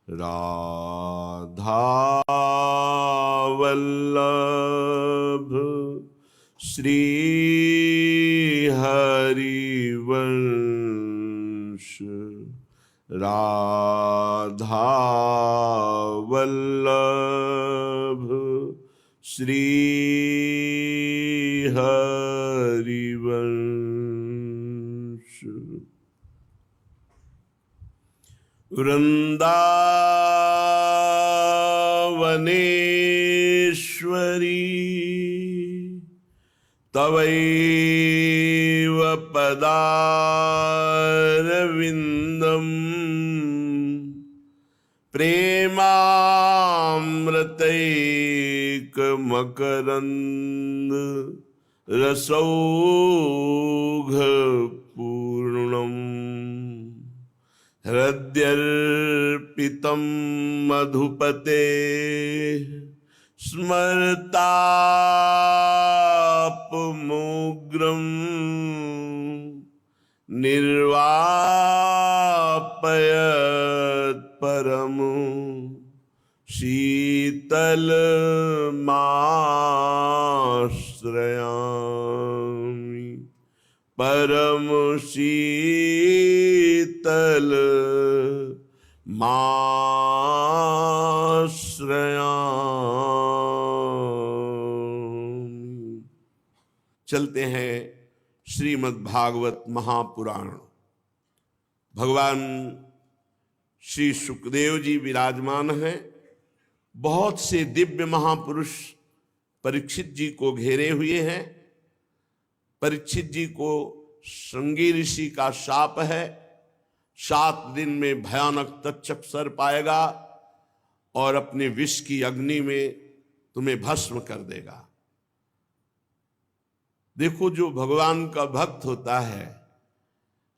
राधा वल्लभ श्री हरिवंश, राधा वल्लभ श्री हरिवंश। वृंदावनेश्वरी तवैव पदारविन्दम् प्रेमामृतैकमकरन्द रसौघपूर्णम् हृद्यर्पितं मधुपते स्मरतापमुग्रं निर्वापयत् परम शीतलमाश्रयामि, परम शीतल माश्रयामि। चलते हैं श्रीमद् भागवत महापुराण। भगवान श्री सुखदेव जी विराजमान हैं। बहुत से दिव्य महापुरुष परीक्षित जी को घेरे हुए हैं। परीक्षित जी को श्रृंगी ऋषि का शाप है, 7 दिन में भयानक तक्षक सर्प आएगा और अपने विष की अग्नि में तुम्हें भस्म कर देगा। देखो, जो भगवान का भक्त होता है,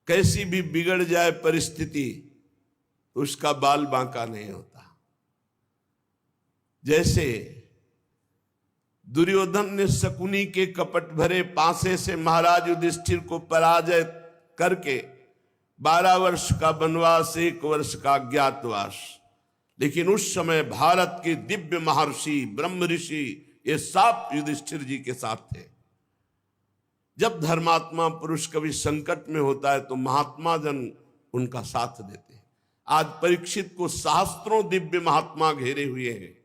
कैसी भी बिगड़ जाए परिस्थिति तो उसका बाल बांका नहीं होता। जैसे दुर्योधन ने शकुनी के कपट भरे पासे से महाराज युधिष्ठिर को पराजय करके 12 वर्ष का वनवास, 1 वर्ष का अज्ञातवास, लेकिन उस समय भारत के दिव्य महर्षि ब्रह्म ऋषि ये सब युधिष्ठिर जी के साथ थे। जब धर्मात्मा पुरुष कभी संकट में होता है तो महात्मा जन उनका साथ देते हैं। आज परीक्षित को सहस्त्रों दिव्य महात्मा घेरे हुए हैं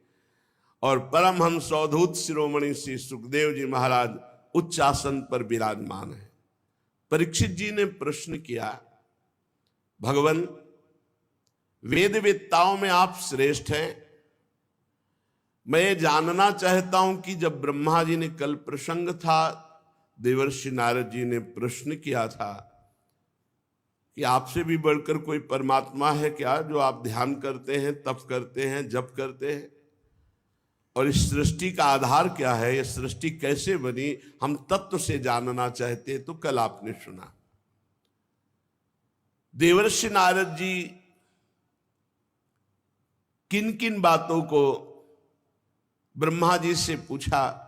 और परमहंस अवधूत शिरोमणि श्री सुखदेव जी महाराज उच्च आसन पर विराजमान है। परीक्षित जी ने प्रश्न किया, भगवान, वेद वेत्ताओं में आप श्रेष्ठ हैं। मैं जानना चाहता हूं कि जब ब्रह्मा जी ने कल प्रसंग था, देवर्षि नारद जी ने प्रश्न किया था कि आपसे भी बढ़कर कोई परमात्मा है क्या, जो आप ध्यान करते हैं, तप करते हैं, जप करते हैं, और इस सृष्टि का आधार क्या है, ये सृष्टि कैसे बनी, हम तत्व से जानना चाहते हैं। तो कल आपने सुना देवर्षि नारद जी किन किन बातों को ब्रह्मा जी से पूछा,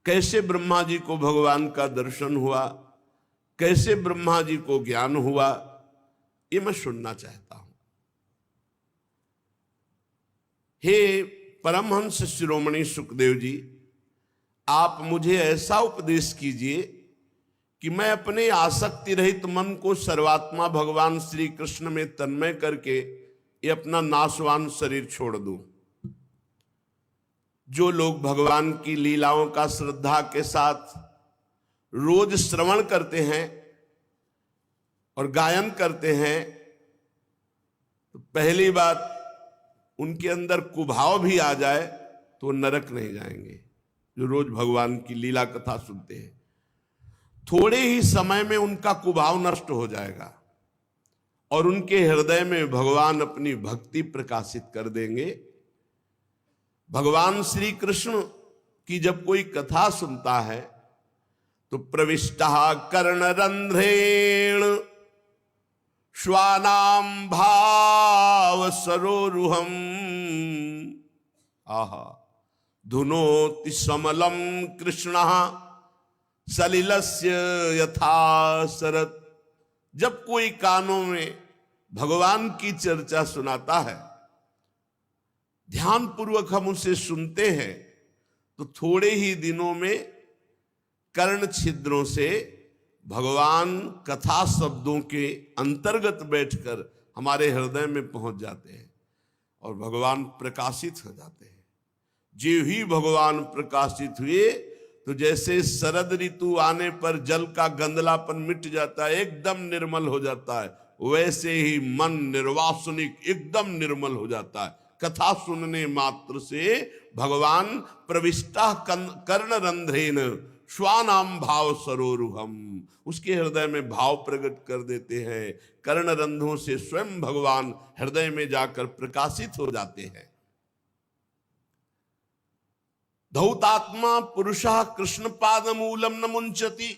कैसे ब्रह्मा जी को भगवान का दर्शन हुआ, कैसे ब्रह्मा जी को ज्ञान हुआ, ये मैं सुनना चाहता हूं। हे परमहंस शिरोमणि सुखदेव जी, आप मुझे ऐसा उपदेश कीजिए कि मैं अपने आसक्ति रहित मन को सर्वात्मा भगवान श्री कृष्ण में तन्मय करके ये अपना नाशवान शरीर छोड़ दूं। जो लोग भगवान की लीलाओं का श्रद्धा के साथ रोज श्रवण करते हैं और गायन करते हैं, तो पहली बात, उनके अंदर कुभाव भी आ जाए तो नरक नहीं जाएंगे। जो रोज भगवान की लीला कथा सुनते हैं, थोड़े ही समय में उनका कुभाव नष्ट हो जाएगा और उनके हृदय में भगवान अपनी भक्ति प्रकाशित कर देंगे। भगवान श्री कृष्ण की जब कोई कथा सुनता है तो प्रविष्टा कर्णरंध्रेण श्वानाम भाव सरोरुहम आहा धुनोति समलम कृष्ण सलिलस्य यथा शरत। जब कोई कानों में भगवान की चर्चा सुनाता है, ध्यान पूर्वक हम उसे सुनते हैं, तो थोड़े ही दिनों में कर्ण छिद्रों से भगवान कथा शब्दों के अंतर्गत बैठकर हमारे हृदय में पहुंच जाते हैं और भगवान प्रकाशित हो जाते हैं। जो ही भगवान प्रकाशित हुए तो जैसे शरद ऋतु आने पर जल का गंदलापन मिट जाता है, एकदम निर्मल हो जाता है, वैसे ही मन निर्वासनिक एकदम निर्मल हो जाता है। कथा सुनने मात्र से भगवान प्रविष्टा कर्ण रंध्रेन स्वानाम भाव सरोरुहम, उसके हृदय में भाव प्रकट कर देते हैं। कर्ण रंध्रों से स्वयं भगवान हृदय में जाकर प्रकाशित हो जाते हैं। धौतात्मा पुरुषः कृष्ण पाद मूलम न मुंचति,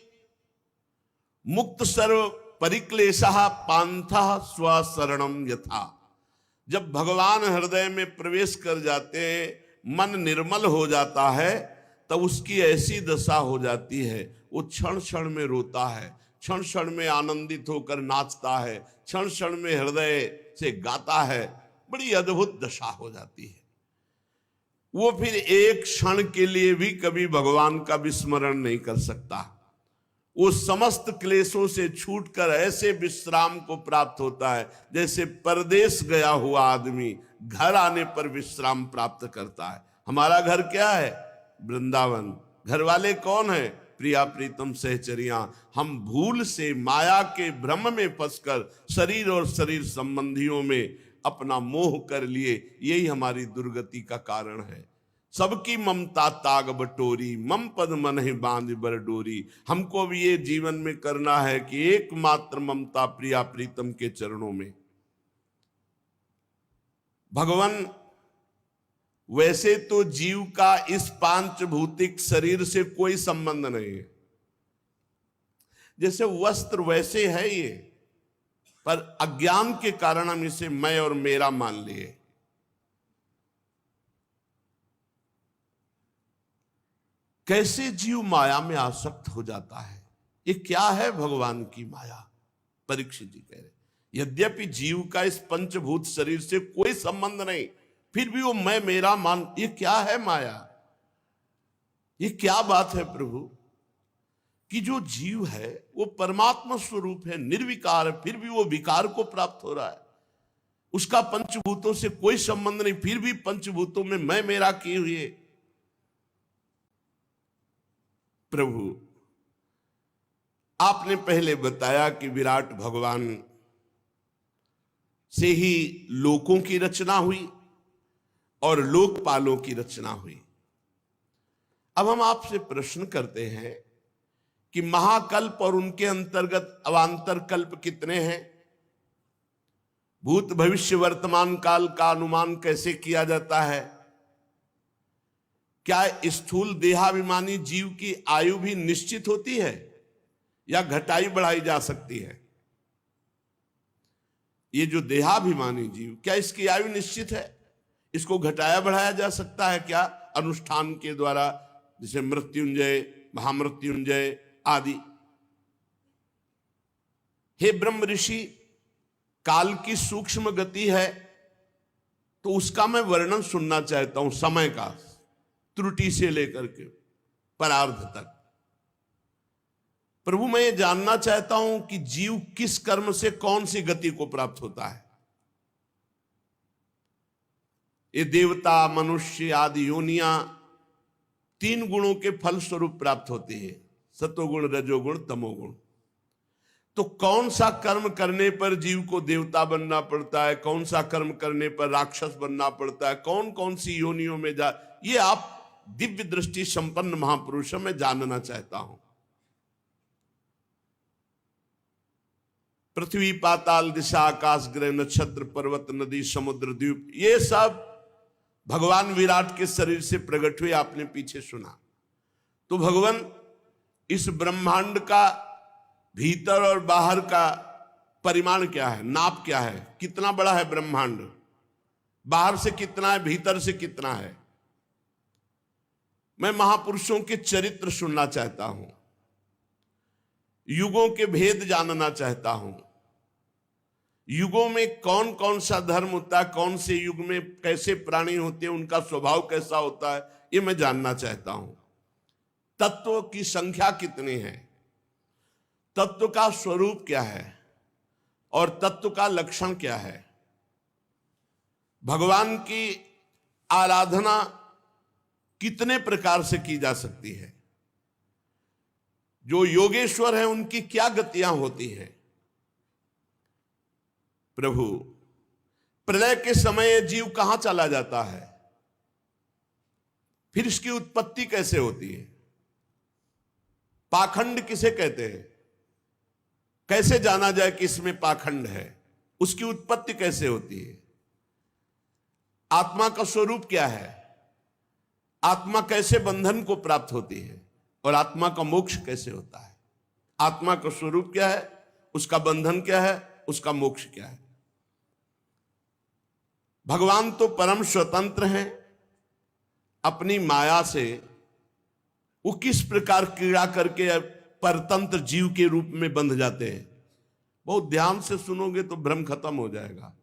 मुक्त सर्व परिक्लेशः पांथः स्वशरणम यथा। जब भगवान हृदय में प्रवेश कर जाते हैं, मन निर्मल हो जाता है, तब उसकी ऐसी दशा हो जाती है, वो क्षण क्षण में रोता है, क्षण क्षण में आनंदित होकर नाचता है, क्षण क्षण में हृदय से गाता है। बड़ी अद्भुत दशा हो जाती है। वो फिर एक क्षण के लिए भी कभी भगवान का विस्मरण नहीं कर सकता। वो समस्त क्लेशों से छूटकर ऐसे विश्राम को प्राप्त होता है जैसे परदेश गया हुआ आदमी घर आने पर विश्राम प्राप्त करता है। हमारा घर क्या है? वृंदावन। घर वाले कौन है? प्रिया प्रीतम सहचरियां। हम भूल से माया के भ्रम में फंसकर शरीर और शरीर संबंधियों में अपना मोह कर लिए, यही हमारी दुर्गति का कारण है। सबकी ममता ताग बटोरी, मम पद मन ही बांध बर डोरी। हमको भी ये जीवन में करना है कि एकमात्र ममता प्रिया प्रीतम के चरणों में। भगवान वैसे तो जीव का इस पांच भौतिक शरीर से कोई संबंध नहीं है, जैसे वस्त्र वैसे है ये, पर अज्ञान के कारण हम इसे मैं और मेरा मान लिए। कैसे जीव माया में आसक्त हो जाता है। ये क्या है भगवान की माया? परीक्षित जी कह रहे यद्यपि जीव का इस पंचभूत शरीर से कोई संबंध नहीं, फिर भी वो मैं मेरा मान, ये क्या है माया? ये क्या बात है प्रभु कि जो जीव है वो परमात्मा स्वरूप है, निर्विकार है, फिर भी वो विकार को प्राप्त हो रहा है। उसका पंचभूतों से कोई संबंध नहीं, फिर भी पंचभूतों में मैं मेरा किए हुए। प्रभु आपने पहले बताया कि विराट भगवान से ही लोकों की रचना हुई और लोकपालों की रचना हुई। अब हम आपसे प्रश्न करते हैं कि महाकल्प और उनके अंतर्गत अवांतर कल्प कितने हैं? भूत भविष्य वर्तमान काल का अनुमान कैसे किया जाता है? क्या स्थूल देहाभिमानी जीव की आयु भी निश्चित होती है या घटाई बढ़ाई जा सकती है? ये जो देहाभिमानी जीव, क्या इसकी आयु निश्चित है? इसको घटाया बढ़ाया जा सकता है क्या अनुष्ठान के द्वारा, जैसे मृत्युंजय, महामृत्युंजय आदि? हे ब्रह्म ऋषि, काल की सूक्ष्म गति है तो उसका मैं वर्णन सुनना चाहता हूं, समय का, त्रुटि से लेकर के परार्ध तक। प्रभु मैं ये जानना चाहता हूं कि जीव किस कर्म से कौन सी गति को प्राप्त होता है। ये देवता, मनुष्य आदि योनियां तीन गुणों के फल स्वरूप प्राप्त होती है, सतोगुण, रजोगुण, तमोगुण। तो कौन सा कर्म करने पर जीव को देवता बनना पड़ता है, कौन सा कर्म करने पर राक्षस बनना पड़ता है, कौन कौन सी योनियों में जा, ये आप दिव्य दृष्टि संपन्न महापुरुषों में जानना चाहता हूं। पृथ्वी, पाताल, दिशा, आकाश, ग्रह, नक्षत्र, पर्वत, नदी, समुद्र, द्वीप, ये सब भगवान विराट के शरीर से प्रकट हुए, आपने पीछे सुना। तो भगवान इस ब्रह्मांड का भीतर और बाहर का परिमाण क्या है, नाप क्या है? कितना बड़ा है ब्रह्मांड? बाहर से कितना है, भीतर से कितना है? मैं महापुरुषों के चरित्र सुनना चाहता हूं, युगों के भेद जानना चाहता हूं। युगों में कौन कौन सा धर्म होता है, कौन से युग में कैसे प्राणी होते हैं, उनका स्वभाव कैसा होता है, ये मैं जानना चाहता हूं। तत्व की संख्या कितनी है, तत्व का स्वरूप क्या है और तत्व का लक्षण क्या है। भगवान की आराधना कितने प्रकार से की जा सकती है, जो योगेश्वर है उनकी क्या गतियां होती हैं। प्रभु, प्रलय के समय जीव कहां चला जाता है, फिर इसकी उत्पत्ति कैसे होती है, पाखंड किसे कहते हैं, कैसे जाना जाए कि इसमें पाखंड है, उसकी उत्पत्ति कैसे होती है, आत्मा का स्वरूप क्या है, आत्मा कैसे बंधन को प्राप्त होती है और आत्मा का मोक्ष कैसे होता है। आत्मा का स्वरूप क्या है, उसका बंधन क्या है, उसका मोक्ष क्या है। भगवान तो परम स्वतंत्र हैं, अपनी माया से वो किस प्रकार क्रीड़ा करके परतंत्र जीव के रूप में बंध जाते हैं। बहुत ध्यान से सुनोगे तो भ्रम खत्म हो जाएगा।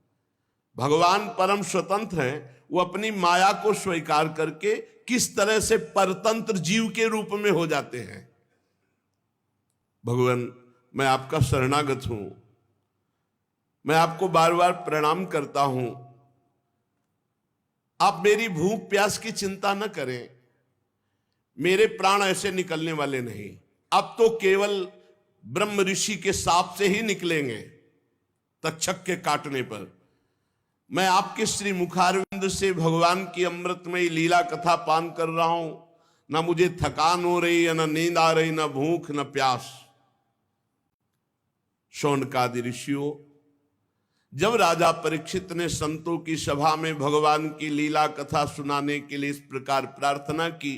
भगवान परम स्वतंत्र हैं, वो अपनी माया को स्वीकार करके किस तरह से परतंत्र जीव के रूप में हो जाते हैं। भगवान, मैं आपका शरणागत हूं, मैं आपको बार बार प्रणाम करता हूं। आप मेरी भूख प्यास की चिंता न करें, मेरे प्राण ऐसे निकलने वाले नहीं, अब तो केवल ब्रह्म ऋषि के शाप से ही निकलेंगे, तक्षक के काटने पर। मैं आपके श्री मुखारविंद से भगवान की अमृतमयी लीला कथा पान कर रहा हूं, ना मुझे थकान हो रही है, ना नींद आ रही, ना भूख, ना प्यास। शौनकादि ऋषियों, जब राजा परीक्षित ने संतों की सभा में भगवान की लीला कथा सुनाने के लिए इस प्रकार प्रार्थना की,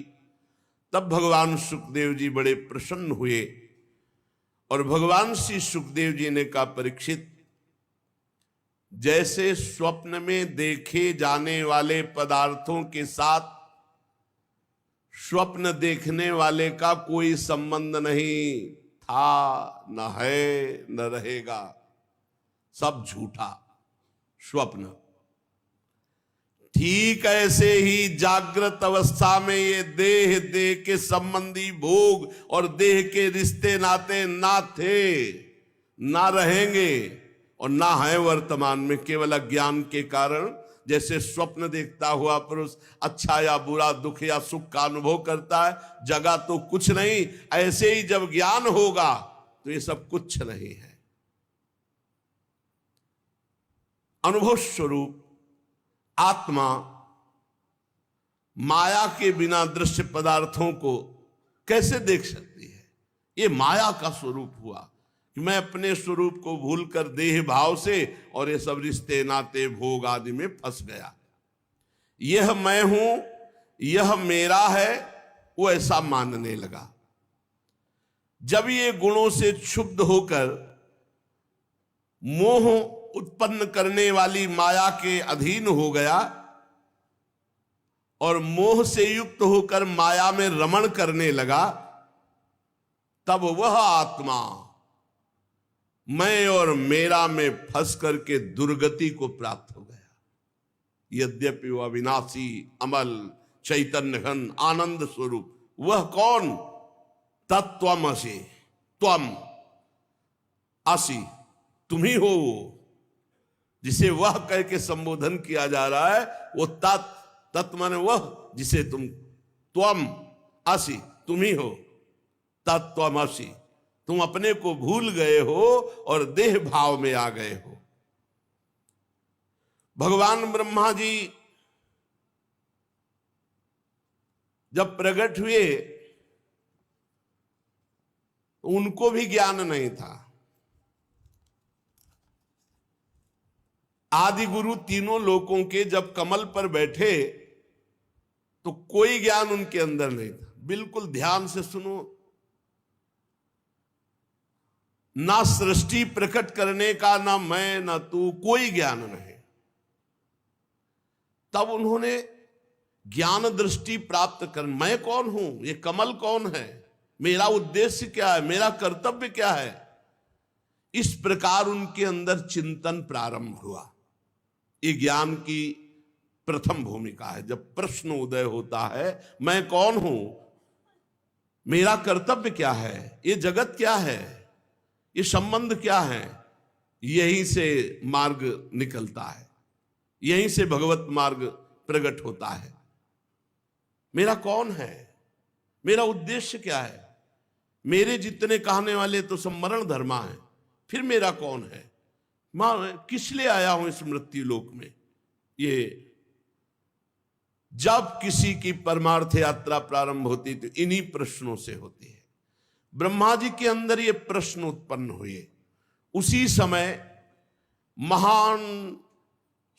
तब भगवान सुखदेव जी बड़े प्रसन्न हुए और भगवान श्री सुखदेव जी ने कहा, परीक्षित, जैसे स्वप्न में देखे जाने वाले पदार्थों के साथ स्वप्न देखने वाले का कोई संबंध नहीं था, न है, न रहेगा, सब झूठा स्वप्न। ठीक ऐसे ही जागृत अवस्था में ये देह के संबंधी भोग और देह के रिश्ते नाते ना थे, ना रहेंगे और ना है वर्तमान में। केवल अज्ञान के कारण जैसे स्वप्न देखता हुआ पुरुष अच्छा या बुरा, दुख या सुख का अनुभव करता है, जगह तो कुछ नहीं, ऐसे ही जब ज्ञान होगा तो ये सब कुछ नहीं है। अनुभव स्वरूप आत्मा माया के बिना दृश्य पदार्थों को कैसे देख सकती है। ये माया का स्वरूप हुआ कि मैं अपने स्वरूप को भूलकर देह भाव से और ये सब रिश्ते नाते भोग आदि में फंस गया। यह मैं हूं, यह मेरा है, वो ऐसा मानने लगा। जब ये गुणों से क्षुब्ध होकर मोह उत्पन्न करने वाली माया के अधीन हो गया और मोह से युक्त होकर माया में रमण करने लगा, तब वह आत्मा मैं और मेरा में फंस करके दुर्गति को प्राप्त हो गया। यद्यपि वह अविनाशी, अमल, चैतन्य घन, आनंद स्वरूप, वह कौन? तत्त्वमसि, त्वम असि, तुम ही हो। जिसे वह कह के संबोधन किया जा रहा है वो तत्व माने वह जिसे तुम, त्वम असि, तुम ही हो, तत्त्वमसि। तुम अपने को भूल गए हो और देह भाव में आ गए हो। भगवान ब्रह्मा जी जब प्रकट हुए उनको भी ज्ञान नहीं था। आदि गुरु तीनों लोकों के जब कमल पर बैठे तो कोई ज्ञान उनके अंदर नहीं था। बिल्कुल ध्यान से सुनो, ना सृष्टि प्रकट करने का, ना मैं ना तू, कोई ज्ञान नहीं। तब उन्होंने ज्ञान दृष्टि प्राप्त कर, मैं कौन हूं, ये कमल कौन है, मेरा उद्देश्य क्या है, मेरा कर्तव्य क्या है, इस प्रकार उनके अंदर चिंतन प्रारंभ हुआ। ये ज्ञान की प्रथम भूमिका है। जब प्रश्न उदय होता है, मैं कौन हूं, मेरा कर्तव्य क्या है, ये जगत क्या है, ये संबंध क्या है, यहीं से मार्ग निकलता है, यहीं से भगवत मार्ग प्रकट होता है। मेरा कौन है, मेरा उद्देश्य क्या है। मेरे जितने कहने वाले तो सब मरण धर्मा है, फिर मेरा कौन है, मैं किस लिए आया हूं इस मृत्यु लोक में। ये जब किसी की परमार्थ यात्रा प्रारंभ होती तो इन्हीं प्रश्नों से होती है। ब्रह्मा जी के अंदर ये प्रश्न उत्पन्न हुए। उसी समय महान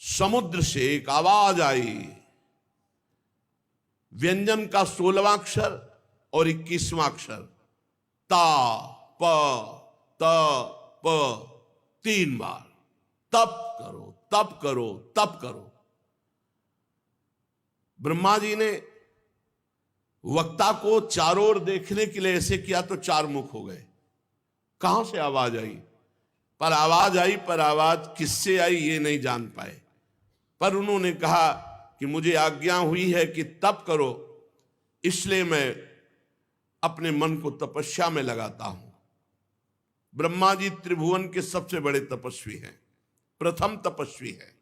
समुद्र से एक आवाज आई। व्यंजन का 16वां अक्षर और 21वां अक्षर, ता प त प, 3 बार, तप करो तप करो तप करो। ब्रह्मा जी ने वक्ता को चारों ओर देखने के लिए ऐसे किया तो 4 मुख हो गए। कहां से आवाज आई, पर आवाज किससे आई ये नहीं जान पाए। पर उन्होंने कहा कि मुझे आज्ञा हुई है कि तप करो, इसलिए मैं अपने मन को तपस्या में लगाता हूं। ब्रह्मा जी त्रिभुवन के सबसे बड़े तपस्वी हैं, प्रथम तपस्वी हैं।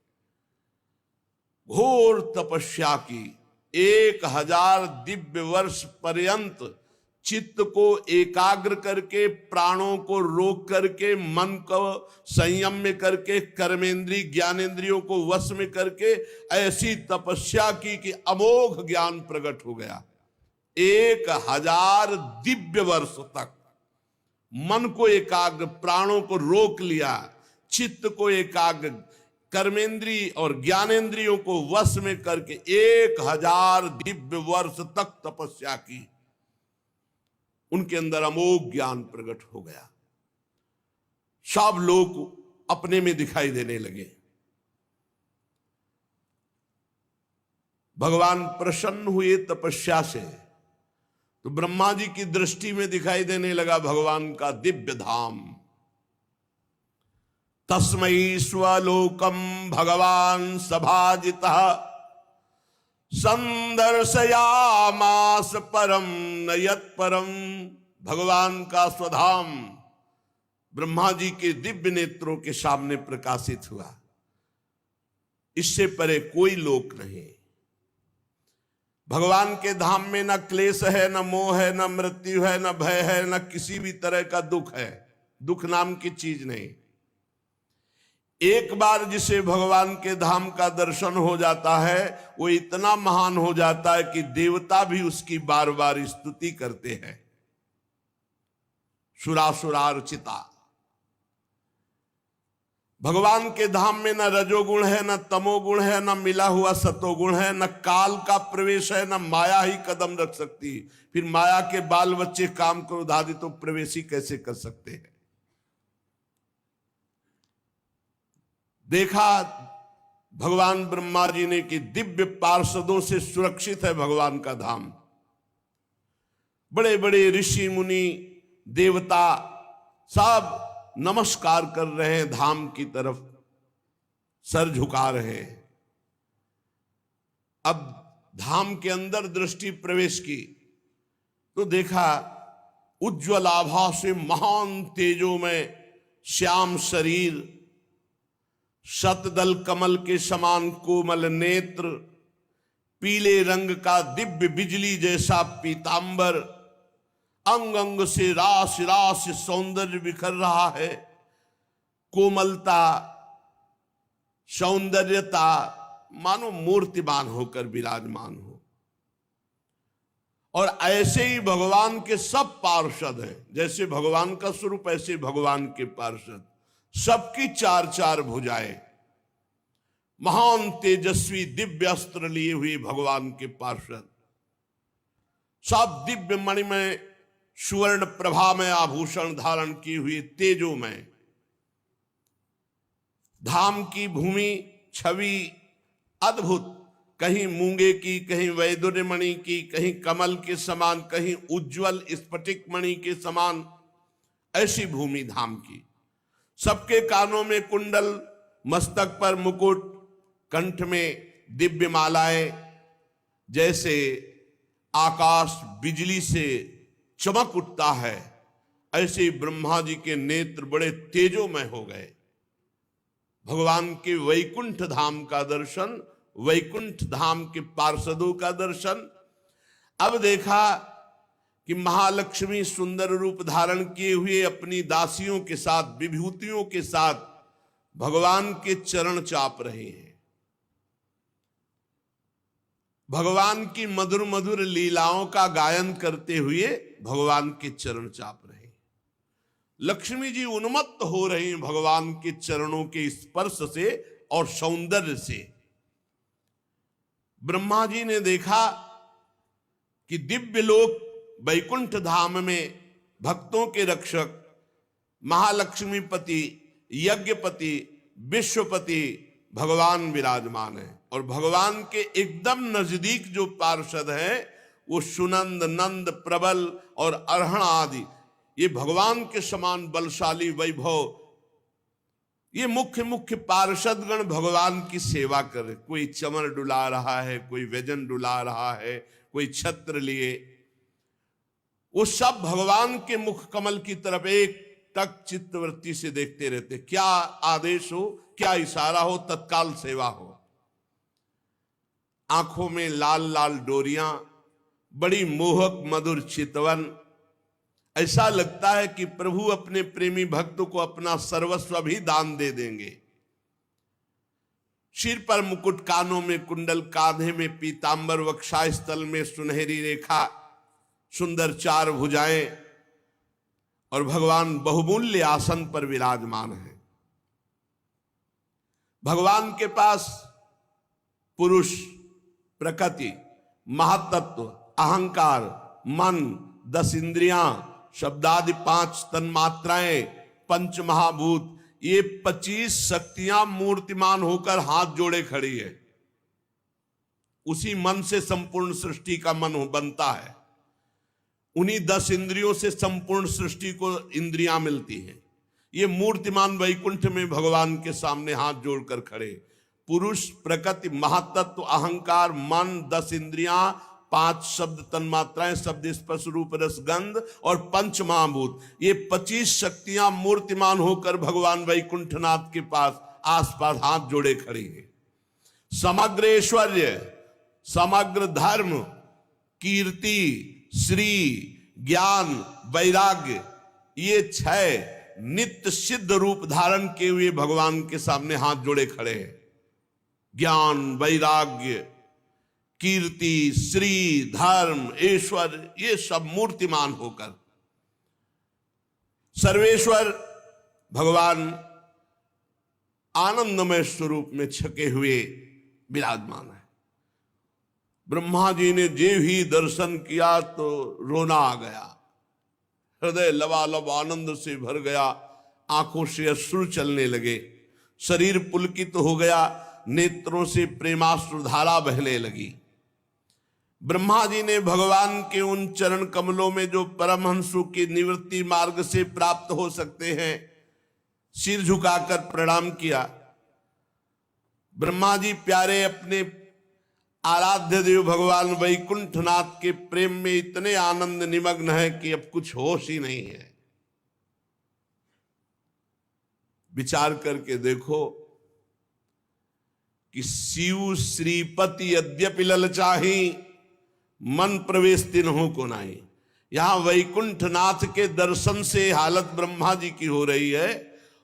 घोर तपस्या की 1000 दिव्य वर्ष पर्यंत चित्त को एकाग्र करके, प्राणों को रोक करके, मन को संयम में करके, कर्मेंद्रिय ज्ञानेंद्रियों को वश में करके ऐसी तपस्या की कि अमोघ ज्ञान प्रकट हो गया। 1000 दिव्य वर्ष तक मन को एकाग्र, प्राणों को रोक लिया, चित्त को एकाग्र, कर्मेंद्रिय और ज्ञानेंद्रियों को वश में करके 1000 दिव्य वर्ष तक तपस्या की। उनके अंदर अमोघ ज्ञान प्रकट हो गया। सब लोग अपने में दिखाई देने लगे। भगवान प्रसन्न हुए तपस्या से, तो ब्रह्मा जी की दृष्टि में दिखाई देने लगा भगवान का दिव्य धाम। तस्मै स्वलोकम भगवान सभाजितः संदर्शयामास परम न यत्परम। भगवान का स्वधाम ब्रह्मा जी के दिव्य नेत्रों के सामने प्रकाशित हुआ। इससे परे कोई लोक नहीं। भगवान के धाम में न क्लेश है, न मोह है, न मृत्यु है, न भय है, न किसी भी तरह का दुख है। दुख नाम की चीज नहीं। एक बार जिसे भगवान के धाम का दर्शन हो जाता है, वो इतना महान हो जाता है कि देवता भी उसकी बार बार स्तुति करते हैं। सुरासुरार्चिता। भगवान के धाम में न रजोगुण है, न तमोगुण है, न मिला हुआ सतोगुण है, न काल का प्रवेश है, न माया ही कदम रख सकती। फिर माया के बाल बच्चे काम क्रोध आदि तो प्रवेश ही कैसे कर सकते हैं। देखा भगवान ब्रह्मा जी ने कि दिव्य पार्षदों से सुरक्षित है भगवान का धाम। बड़े बड़े ऋषि मुनि देवता सब नमस्कार कर रहे हैं, धाम की तरफ सर झुका रहे हैं। अब धाम के अंदर दृष्टि प्रवेश की तो देखा उज्ज्वल आभा से महान तेजों में श्याम शरीर, शतदल कमल के समान कोमल नेत्र, पीले रंग का दिव्य बिजली जैसा पीतांबर, अंग अंग से रास रास सौंदर्य बिखर रहा है। कोमलता, सौंदर्यता, मानो मूर्तिमान होकर विराजमान हो। और ऐसे ही भगवान के सब पार्षद हैं। जैसे भगवान का स्वरूप ऐसे भगवान के पार्षद, सबकी 4-4 भुजाएं, महान तेजस्वी दिव्य अस्त्र लिए हुए भगवान के पार्षद, सब दिव्य मणि में सुवर्ण प्रभा में आभूषण धारण किए हुए तेजो में। धाम की भूमि छवि अद्भुत, कहीं मूंगे की, कहीं वैदुर्य मणि की, कहीं कमल के समान, कहीं उज्जवल स्फटिक मणि के समान, ऐसी भूमि धाम की। सबके कानों में कुंडल, मस्तक पर मुकुट, कंठ में दिव्य मालाएं, जैसे आकाश बिजली से चमक उठता है, ऐसे ही ब्रह्मा जी के नेत्र बड़े तेजोमय हो गए। भगवान के वैकुंठ धाम का दर्शन, वैकुंठ धाम के पार्षदों का दर्शन। अब देखा कि महालक्ष्मी सुंदर रूप धारण किए हुए अपनी दासियों के साथ, विभूतियों के साथ भगवान के चरण चाप रहे हैं। भगवान की मधुर मधुर लीलाओं का गायन करते हुए भगवान के चरण चाप रहे हैं। लक्ष्मी जी उन्मत्त हो रही हैं भगवान के चरणों के स्पर्श से और सौंदर्य से। ब्रह्मा जी ने देखा कि दिव्य लोक वैकुंठ धाम में भक्तों के रक्षक महालक्ष्मीपति, यज्ञपति, विश्वपति भगवान विराजमान है। और भगवान के एकदम नजदीक जो पार्षद हैं वो सुनंद, नंद, प्रबल और अरहण आदि, ये भगवान के समान बलशाली, वैभव, ये मुख्य मुख्य पार्षदगण भगवान की सेवा कर। कोई चमर डुला रहा है, कोई व्यजन डुला रहा है, कोई छत्र लिए, वो सब भगवान के मुख कमल की तरफ एक तक चित्तवृत्ति से देखते रहते। क्या आदेश हो, क्या इशारा हो, तत्काल सेवा हो। आंखों में लाल लाल डोरियां, बड़ी मोहक मधुर चितवन। ऐसा लगता है कि प्रभु अपने प्रेमी भक्त को अपना सर्वस्व भी दान दे देंगे। सिर पर मुकुट, कानों में कुंडल, कांधे में पीतांबर, वक्षस्थल में सुनहरी रेखा, सुंदर चार भुजाएं, और भगवान बहुमूल्य आसन पर विराजमान है। भगवान के पास पुरुष, प्रकृति, महातत्व, अहंकार, मन, 10 इंद्रियां, शब्दादि 5 तन्मात्राएं, पंच महाभूत, ये 25 शक्तियां मूर्तिमान होकर हाथ जोड़े खड़ी है। उसी मन से संपूर्ण सृष्टि का मन बनता है। उन्हीं 10 इंद्रियों से संपूर्ण सृष्टि को इंद्रियां मिलती हैं। ये मूर्तिमान वैकुंठ में भगवान के सामने हाथ जोड़कर खड़े। पुरुष, प्रकृति, महातत्व, अहंकार, मन, 10 इंद्रियां, 5 शब्द तन्मात्राएं, शब्द स्पर्श रूप रस गंध और पंच महाभूत, ये 25 शक्तियां मूर्तिमान होकर भगवान वैकुंठनाथ के पास आसपास हाथ जोड़े खड़ी हैं। समग्र ऐश्वर्य, समग्र धर्म, कीर्ति, श्री, ज्ञान, वैराग्य, ये 6 नित्य सिद्ध रूप धारण किए हुए भगवान के सामने हाथ जोड़े खड़े हैं। ज्ञान, वैराग्य, कीर्ति, श्री, धर्म, ऐश्वर्य, ये सब मूर्तिमान होकर सर्वेश्वर भगवान आनंदमय स्वरूप में छके हुए विराजमान है। ब्रह्मा जी ने जे ही दर्शन किया तो रोना आ गया, हृदय लबालब आनंद से भर गया, आंखों से अश्रु चलने लगे, शरीर पुलकित हो गया, नेत्रों से प्रेमाश्रु धारा बहने लगी। ब्रह्मा जी ने भगवान के उन चरण कमलों में जो परमहंसों की निवृत्ति मार्ग से प्राप्त हो सकते हैं, सिर झुकाकर प्रणाम किया। ब्रह्मा जी प्यारे अपने आराध्य देव भगवान वैकुंठनाथ के प्रेम में इतने आनंद निमग्न है कि अब कुछ होश ही नहीं है। विचार करके देखो कि शिव श्रीपति यद्यपि ललचाही, मन प्रवेश तिन्हों को नाही। यहां वैकुंठनाथ के दर्शन से हालत ब्रह्मा जी की हो रही है,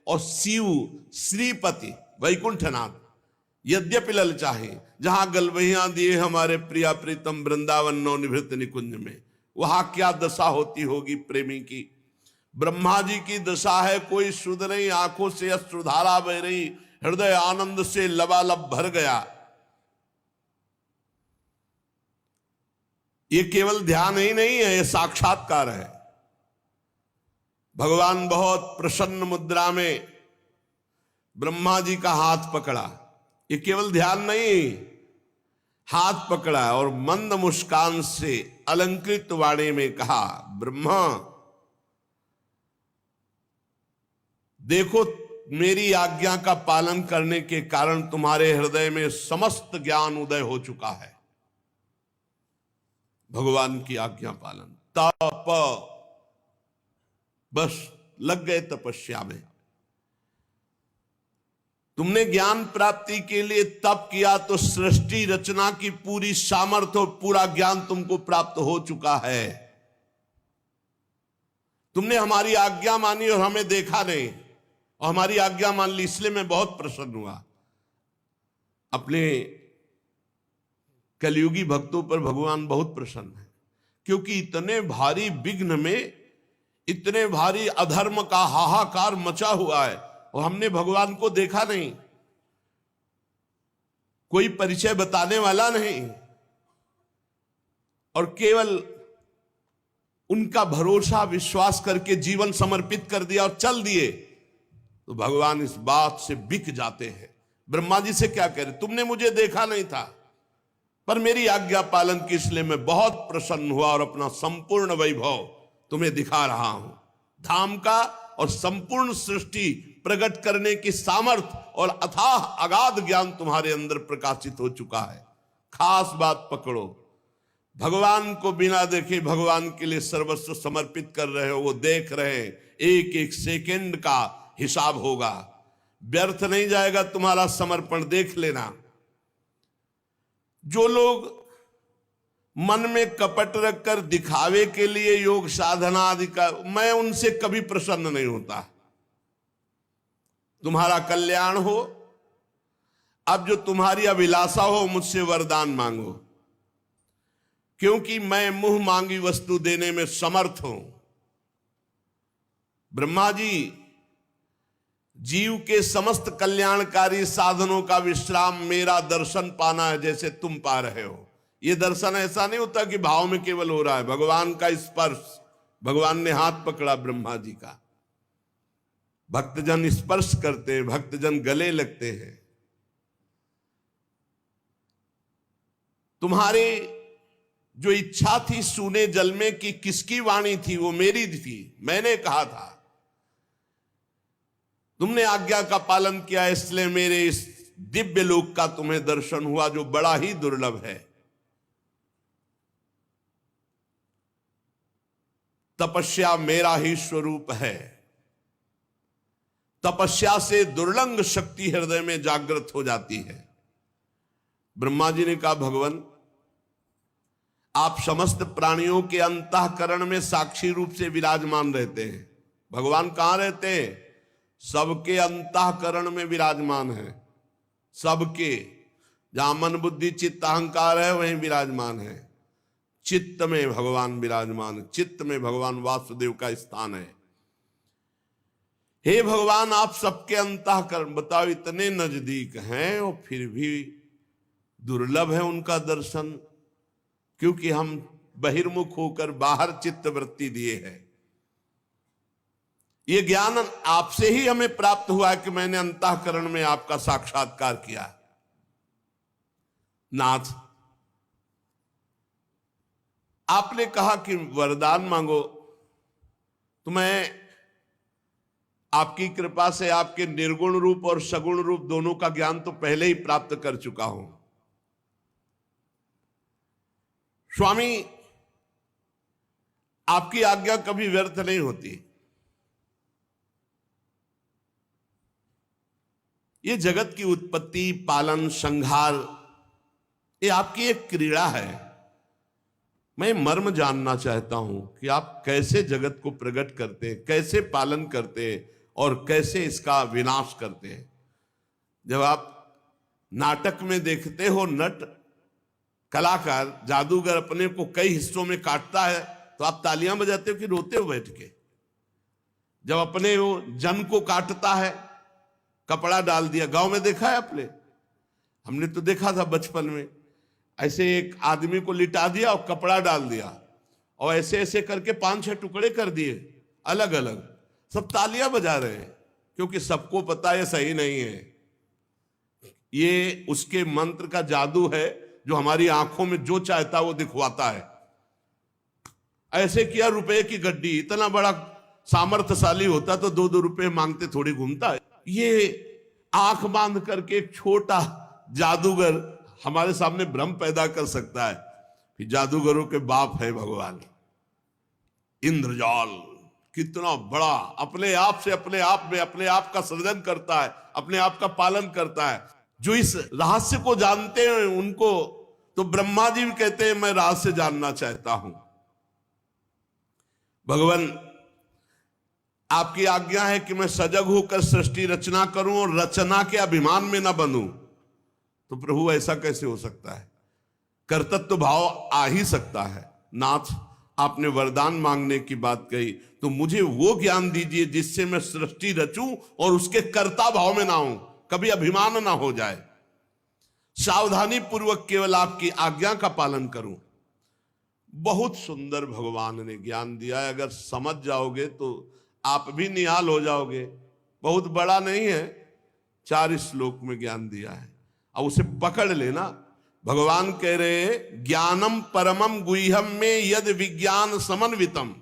और शिव श्रीपति वैकुंठनाथ यद्यपि ललचाहे, जहां गलबहियां दिए हमारे प्रिया प्रीतम वृंदावन नवनिभृत निकुंज में, वहां क्या दशा होती होगी प्रेमी की। ब्रह्मा जी की दशा है कोई सुध नहीं, आंखों से अश्रुधारा बह रही, हृदय आनंद से लबालब भर गया। ये केवल ध्यान ही नहीं है, ये साक्षात्कार है। भगवान बहुत प्रसन्न मुद्रा में ब्रह्मा जी का हाथ पकड़ा। ये केवल ध्यान नहीं, हाथ पकड़ा और मंद मुस्कान से अलंकृत वाणी में कहा, ब्रह्मा देखो मेरी आज्ञा का पालन करने के कारण तुम्हारे हृदय में समस्त ज्ञान उदय हो चुका है। भगवान की आज्ञा पालन, तप, बस लग गए तपस्या में। तुमने ज्ञान प्राप्ति के लिए तप किया तो सृष्टि रचना की पूरी सामर्थ्य और पूरा ज्ञान तुमको प्राप्त हो चुका है। तुमने हमारी आज्ञा मानी और हमें देखा नहीं, और हमारी आज्ञा मान ली, इसलिए मैं बहुत प्रसन्न हुआ। अपने कलयुगी भक्तों पर भगवान बहुत प्रसन्न है, क्योंकि इतने भारी विघ्न में इतने भारी अधर्म का हाहाकार मचा हुआ है और हमने भगवान को देखा नहीं, कोई परिचय बताने वाला नहीं, और केवल उनका भरोसा विश्वास करके जीवन समर्पित कर दिया और चल दिए, तो भगवान इस बात से बिक जाते हैं। ब्रह्मा जी से क्या कह रहे, तुमने मुझे देखा नहीं था पर मेरी आज्ञा पालन की, इसलिए मैं बहुत प्रसन्न हुआ और अपना संपूर्ण वैभव तुम्हें दिखा रहा हूं। धाम का और संपूर्ण सृष्टि प्रकट करने की सामर्थ्य और अथाह अगाध ज्ञान तुम्हारे अंदर प्रकाशित हो चुका है। खास बात पकड़ो, भगवान को बिना देखे भगवान के लिए सर्वस्व समर्पित कर रहे हो, वो देख रहे हैं, एक एक सेकंड का हिसाब होगा, व्यर्थ नहीं जाएगा तुम्हारा समर्पण, देख लेना। जो लोग मन में कपट रखकर दिखावे के लिए योग साधना आदि का, मैं उनसे कभी प्रसन्न नहीं होता। तुम्हारा कल्याण हो, अब जो तुम्हारी अभिलाषा हो मुझसे वरदान मांगो, क्योंकि मैं मुंह मांगी वस्तु देने में समर्थ हूं। ब्रह्मा जी, जीव के समस्त कल्याणकारी साधनों का विश्राम मेरा दर्शन पाना है, जैसे तुम पा रहे हो। ये दर्शन ऐसा नहीं होता कि भाव में केवल हो रहा है, भगवान का स्पर्श, भगवान ने हाथ पकड़ा ब्रह्मा जी का, भक्तजन स्पर्श करते हैं, भक्तजन गले लगते हैं। तुम्हारी जो इच्छा थी सूने जल में कि किसकी वाणी थी, वो मेरी थी, मैंने कहा था, तुमने आज्ञा का पालन किया, इसलिए मेरे इस दिव्य लोक का तुम्हें दर्शन हुआ, जो बड़ा ही दुर्लभ है। तपस्या मेरा ही स्वरूप है। तपस्या से दुर्लंघ शक्ति हृदय में जागृत हो जाती है। ब्रह्मा जी ने कहा, भगवान आप समस्त प्राणियों के अंतःकरण में साक्षी रूप से विराजमान रहते हैं। भगवान कहां रहते हैं? सबके अंतःकरण में विराजमान है, सबके। जहां मन बुद्धि चित्त अहंकार है वहीं विराजमान है। चित्त में भगवान विराजमान, चित्त में भगवान वासुदेव का स्थान है। हे भगवान, आप सबके अंतःकरण, बताओ इतने नजदीक हैं और फिर भी दुर्लभ है उनका दर्शन, क्योंकि हम बहिर्मुख होकर बाहर चित्त वृत्ति दिए हैं। ये ज्ञान आपसे ही हमें प्राप्त हुआ है कि मैंने अंतःकरण में आपका साक्षात्कार किया। नाथ, आपने कहा कि वरदान मांगो, तो मैं आपकी कृपा से आपके निर्गुण रूप और सगुण रूप दोनों का ज्ञान तो पहले ही प्राप्त कर चुका हूं। स्वामी, आपकी आज्ञा कभी व्यर्थ नहीं होती। ये जगत की उत्पत्ति, पालन, संहार, ये आपकी एक क्रीड़ा है। मैं मर्म जानना चाहता हूं कि आप कैसे जगत को प्रकट करते हैं, कैसे पालन करते हैं और कैसे इसका विनाश करते हैं। जब आप नाटक में देखते हो नट कलाकार, जादूगर अपने को कई हिस्सों में काटता है, तो आप तालियां बजाते हो कि रोते हो बैठ के? जब अपने वो जन को काटता है, कपड़ा डाल दिया, गांव में देखा है आपने? हमने तो देखा था बचपन में, ऐसे एक आदमी को लिटा दिया और कपड़ा डाल दिया और ऐसे ऐसे करके 5-6 टुकड़े कर दिए अलग अलग, सब तालियां बजा रहे हैं, क्योंकि सबको पता है सही नहीं है। ये उसके मंत्र का जादू है जो हमारी आंखों में जो चाहता वो दिखवाता है। ऐसे किया, रुपए की गड्डी, इतना बड़ा सामर्थ्यशाली होता तो 2-2 रुपए मांगते थोड़ी घूमता है। ये आंख बांध करके एक छोटा जादूगर हमारे सामने भ्रम पैदा कर सकता है कि जादूगरों के बाप है भगवान इंद्रजाल, कितना बड़ा अपने आप से अपने आप में अपने आप का सृजन करता है, अपने आप का पालन करता है। जो इस रहस्य को जानते हैं उनको तो ब्रह्मा जी भी कहते हैं मैं रहस्य जानना चाहता हूं। भगवान आपकी आज्ञा है कि मैं सजग होकर सृष्टि रचना करूं और रचना के अभिमान में ना बनूं। तो प्रभु ऐसा कैसे हो सकता है? कर्तृत्व भाव आ ही सकता है। नाथ आपने वरदान मांगने की बात कही तो मुझे वो ज्ञान दीजिए जिससे मैं सृष्टि रचूं और उसके कर्ता भाव में ना हूं, कभी अभिमान ना हो जाए। सावधानी पूर्वक केवल आपकी आज्ञा का पालन करूं। बहुत सुंदर भगवान ने ज्ञान दिया है। अगर समझ जाओगे तो आप भी निहाल हो जाओगे। बहुत बड़ा नहीं है, 4 श्लोक में ज्ञान दिया है। अब उसे पकड़ लेना। भगवान कह रहे ज्ञानम परमम गुह्यम में यद विज्ञान समन्वितम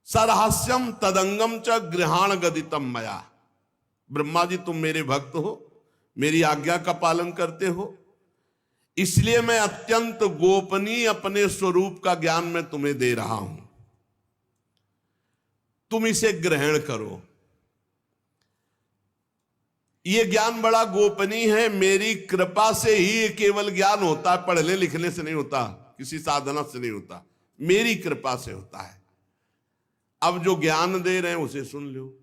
सरहस्यम तदंगम च गृहाण गदितम मया। ब्रह्मा जी तुम मेरे भक्त हो, मेरी आज्ञा का पालन करते हो, इसलिए मैं अत्यंत गोपनीय अपने स्वरूप का ज्ञान मैं तुम्हें दे रहा हूं, तुम इसे ग्रहण करो। यह ज्ञान बड़ा गोपनीय है, मेरी कृपा से ही केवल ज्ञान होता है, पढ़ने लिखने से नहीं होता, किसी साधना से नहीं होता, मेरी कृपा से होता है। अब जो ज्ञान दे रहे हैं उसे सुन लो,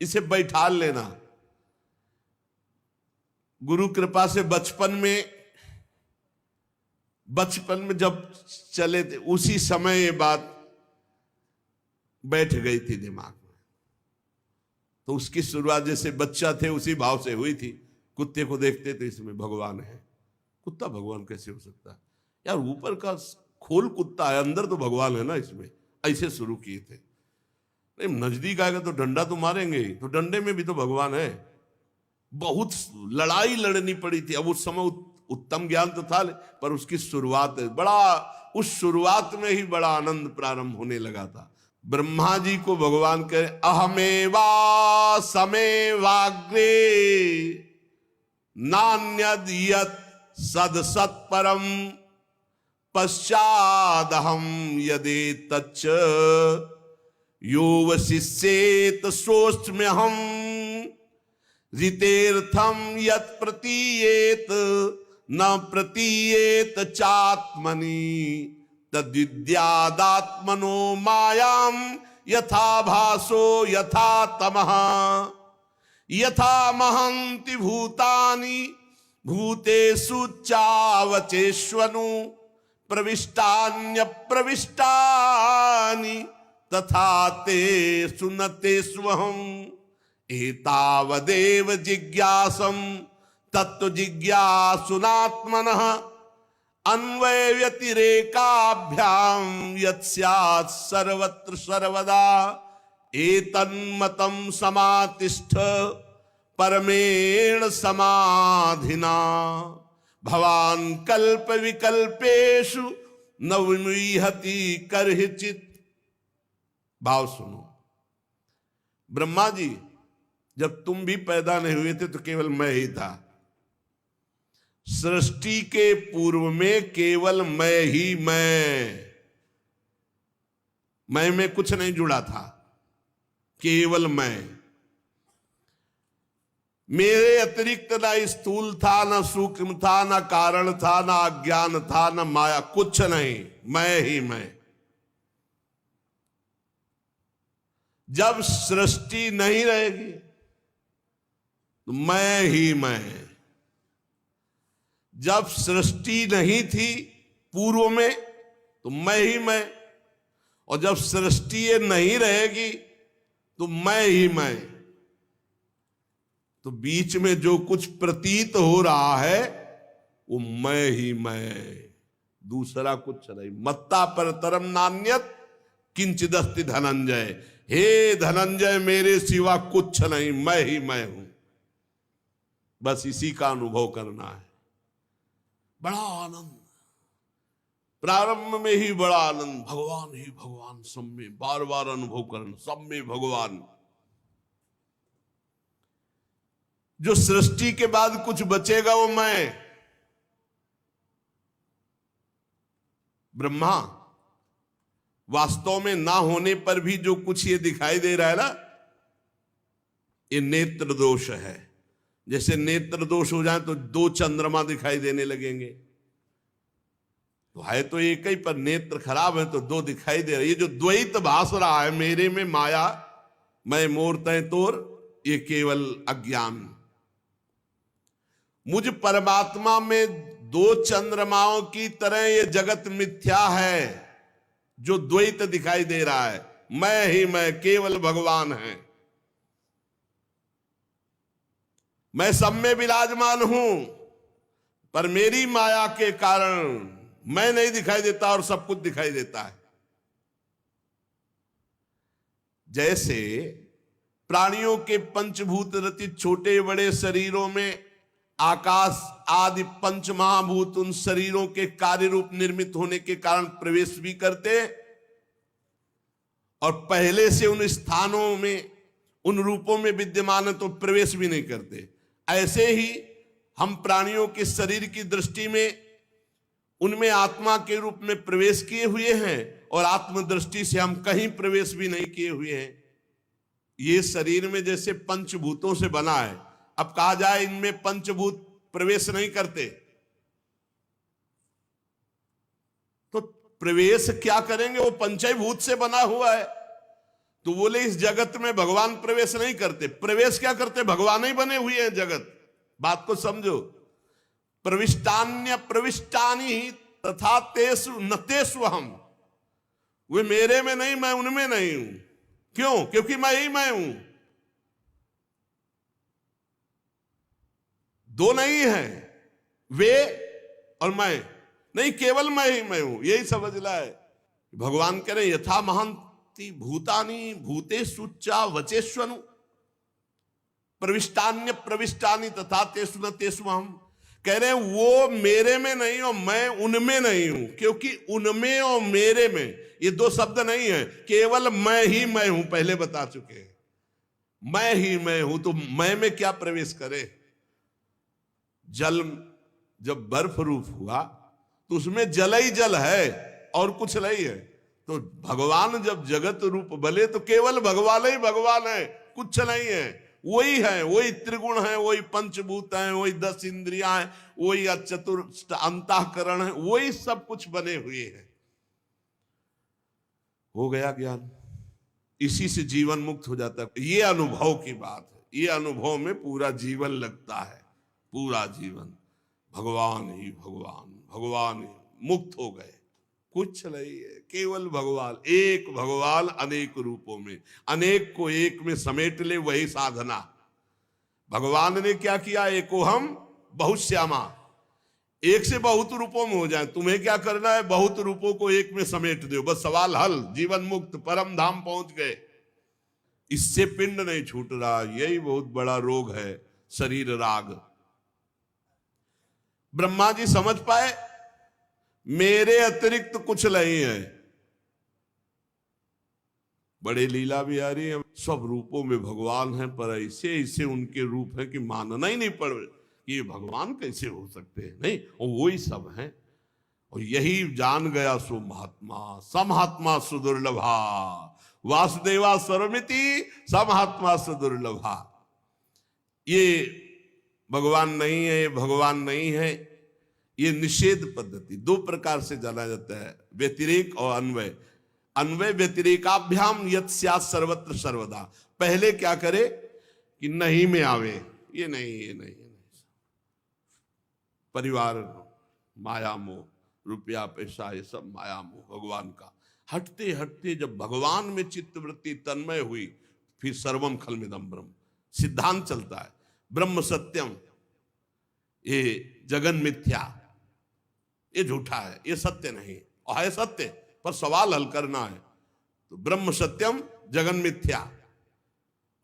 इसे बैठा लेना। गुरु कृपा से बचपन में जब चले थे उसी समय ये बात बैठ गई थी दिमाग में। तो उसकी शुरुआत जैसे बच्चा थे उसी भाव से हुई थी। कुत्ते को देखते तो इसमें भगवान है, कुत्ता भगवान कैसे हो सकता है यार? ऊपर का खोल कुत्ता है, अंदर तो भगवान है ना इसमें। ऐसे शुरू किए थे। नहीं, नजदीक आएगा तो डंडा तो मारेंगे ही, तो डंडे में भी तो भगवान है। बहुत लड़ाई लड़नी पड़ी थी। अब उस समय उत्तम ज्ञान तो था, पर उसकी शुरुआत उस शुरुआत में ही बड़ा आनंद प्रारंभ होने लगा था। ब्रह्मा जी को भगवान कहे अहमेवा समेवाग्रे नान्यद यत् सद सत्परम पश्चादहम यदि तच्च यो शिष्येत सोच में हम ऋतेर्थम यत् प्रतीयेत न प्रतीयेत चात्मनि तद्विद्यादात्मनो मायाम यथा भासो यथा तमः यथा महन्ति भूतानि भूतेषु चावचेष्वनु प्रविष्टान्य प्रविष्टानि तथा तेषु न तेष्वहम् एतावदेव जिज्ञासं तत्व जिज्ञासुनात्मनः अन्वय व्यतिरेकाभ्याम यत्स्यात् सर्वत्र सर्वदा एतन्मतं समातिष्ठ परमेण समाधिना भवान कल्प विकल्पेषु न विमुह्यति कर्हिचित्। भाव सुनो, ब्रह्मा जी जब तुम भी पैदा नहीं हुए थे तो केवल मैं ही था। सृष्टि के पूर्व में केवल मैं ही मैं में कुछ नहीं जुड़ा था, केवल मैं। मेरे अतिरिक्त ना स्थूल था, ना सूक्ष्म था, ना कारण था, ना अज्ञान था, ना माया, कुछ नहीं, मैं ही मैं। जब सृष्टि नहीं रहेगी तो मैं ही मैं। जब सृष्टि नहीं थी पूर्व में तो मैं ही मैं, और जब सृष्टि नहीं रहेगी तो मैं ही मैं। तो बीच में जो कुछ प्रतीत हो रहा है वो मैं ही मैं, दूसरा कुछ नहीं। मत्ता परतरम नान्यत किंचिदस्ति धनंजय। हे धनंजय, मेरे सिवा कुछ नहीं, मैं ही मैं हूं। बस इसी का अनुभव करना है। बड़ा आनंद, प्रारंभ में ही बड़ा आनंद, भगवान ही भगवान, सब में बार बार अनुभव करना, सब में भगवान। जो सृष्टि के बाद कुछ बचेगा वो मैं। ब्रह्मा वास्तव में ना होने पर भी जो कुछ ये दिखाई दे रहा है ना, ये नेत्र दोष है। जैसे नेत्र दोष हो जाए तो दो चंद्रमा दिखाई देने लगेंगे, तो है तो एक ही, पर नेत्र खराब है तो दो दिखाई दे रहे। ये जो द्वैत भास रहा है, मेरे में माया, मैं मोर तय तोर, ये केवल अज्ञान। मुझ परमात्मा में दो चंद्रमाओं की तरह ये जगत मिथ्या है। जो द्वैत दिखाई दे रहा है, मैं ही मैं, केवल भगवान है। मैं सब में विराजमान हूं, पर मेरी माया के कारण मैं नहीं दिखाई देता और सब कुछ दिखाई देता है। जैसे प्राणियों के पंचभूत रचित छोटे बड़े शरीरों में आकाश आदि पंच महाभूत उन शरीरों के कार्य रूप निर्मित होने के कारण प्रवेश भी करते, और पहले से उन स्थानों में उन रूपों में विद्यमान है तो प्रवेश भी नहीं करते। ऐसे ही हम प्राणियों के शरीर की दृष्टि में उनमें आत्मा के रूप में प्रवेश किए हुए हैं, और आत्मदृष्टि से हम कहीं प्रवेश भी नहीं किए हुए हैं। ये शरीर में जैसे पंचभूतों से बना है, अब कहा जाए इनमें पंचभूत प्रवेश नहीं करते, तो प्रवेश क्या करेंगे? वो पंचभूत से बना हुआ है। तो बोले इस जगत में भगवान प्रवेश नहीं करते। प्रवेश क्या करते? भगवान ही बने हुए हैं जगत। बात को समझो। प्रविष्टान्य प्रविष्टानि तथा तेषु न तेषु अहम्। वे मेरे में नहीं, मैं उनमें नहीं हूं। क्यों? क्योंकि मैं ही मैं हूं। दो नहीं है, वे और मैं नहीं, केवल मैं ही मैं हूं। यही समझ ला है। भगवान कह रहे यथा महंति भूतानि भूतेषु च वचेष्वनु प्रविष्टान्य प्रविष्टानि तथा तेषु न तेषु अहम्। कह रहे हैं वो मेरे में नहीं और मैं उनमें नहीं हूं, क्योंकि उनमें और मेरे में ये दो शब्द नहीं है, केवल मैं ही मैं हूं। पहले बता चुके हैं, मैं ही मैं हूं। तो मैं में क्या प्रवेश करे? जल जब बर्फ रूप हुआ तो उसमें जल ही जल है और कुछ नहीं है। तो भगवान जब जगत रूप बले तो केवल भगवान ही भगवान है, कुछ नहीं है। वही है, वही त्रिगुण है, वही पंचभूत है, वही 10 इंद्रियां हैं, वही चतुर्थ अंतःकरण है, वही सब कुछ बने हुए हैं। हो गया ज्ञान, इसी से जीवन मुक्त हो जाता है। ये अनुभव की बात है। ये अनुभव में पूरा जीवन लगता है, पूरा जीवन भगवान ही भगवान, भगवान ही। मुक्त हो गए, कुछ नहीं है, केवल भगवान। एक भगवान अनेक रूपों में, अनेक को एक में समेट ले, वही साधना। भगवान ने क्या किया? एको हम बहुश्यामा, एक से बहुत रूपों में हो जाए। तुम्हें क्या करना है? बहुत रूपों को एक में समेट दो, बस सवाल हल। जीवन मुक्त, परम धाम पहुंच गए। इससे पिंड नहीं छूट रहा। यही बहुत बड़ा रोग है, शरीर राग। ब्रह्मा जी समझ पाए मेरे अतिरिक्त कुछ नहीं है। बड़े लीला बिहारी हैं, सब रूपों में भगवान हैं, पर ऐसे ऐसे उनके रूप हैं कि मानना ही नहीं पड़ कि ये भगवान कैसे हो सकते हैं। नहीं, और वही सब हैं। और यही जान गया सो महात्मा। समहात्मा सुदुर्लभा वासुदेवा सर्वमिति समहात्मा सुदुर्लभा। ये भगवान नहीं है, ये भगवान नहीं है। ये निषेध पद्धति दो प्रकार से जाना जाता है, व्यतिरेक और अन्वय। अन्वय व्यतिरेकाभ्याम यत् स्यात् सर्वत्र सर्वदा। पहले क्या करे कि नहीं में आवे, ये नहीं, ये नहीं, ये नहीं। परिवार माया मोह, रुपया पैसा, ये सब माया मोह भगवान का। हटते हटते जब भगवान में चित्तवृत्ति तन्मय हुई, फिर सर्वम खलमिदम ब्रह्म सिद्धांत चलता है। ब्रह्म सत्यम, ये जगन मिथ्या, ये झूठा है, ये सत्य नहीं। और है सत्य, पर सवाल हल करना है। तो ब्रह्म सत्यम जगन मिथ्या।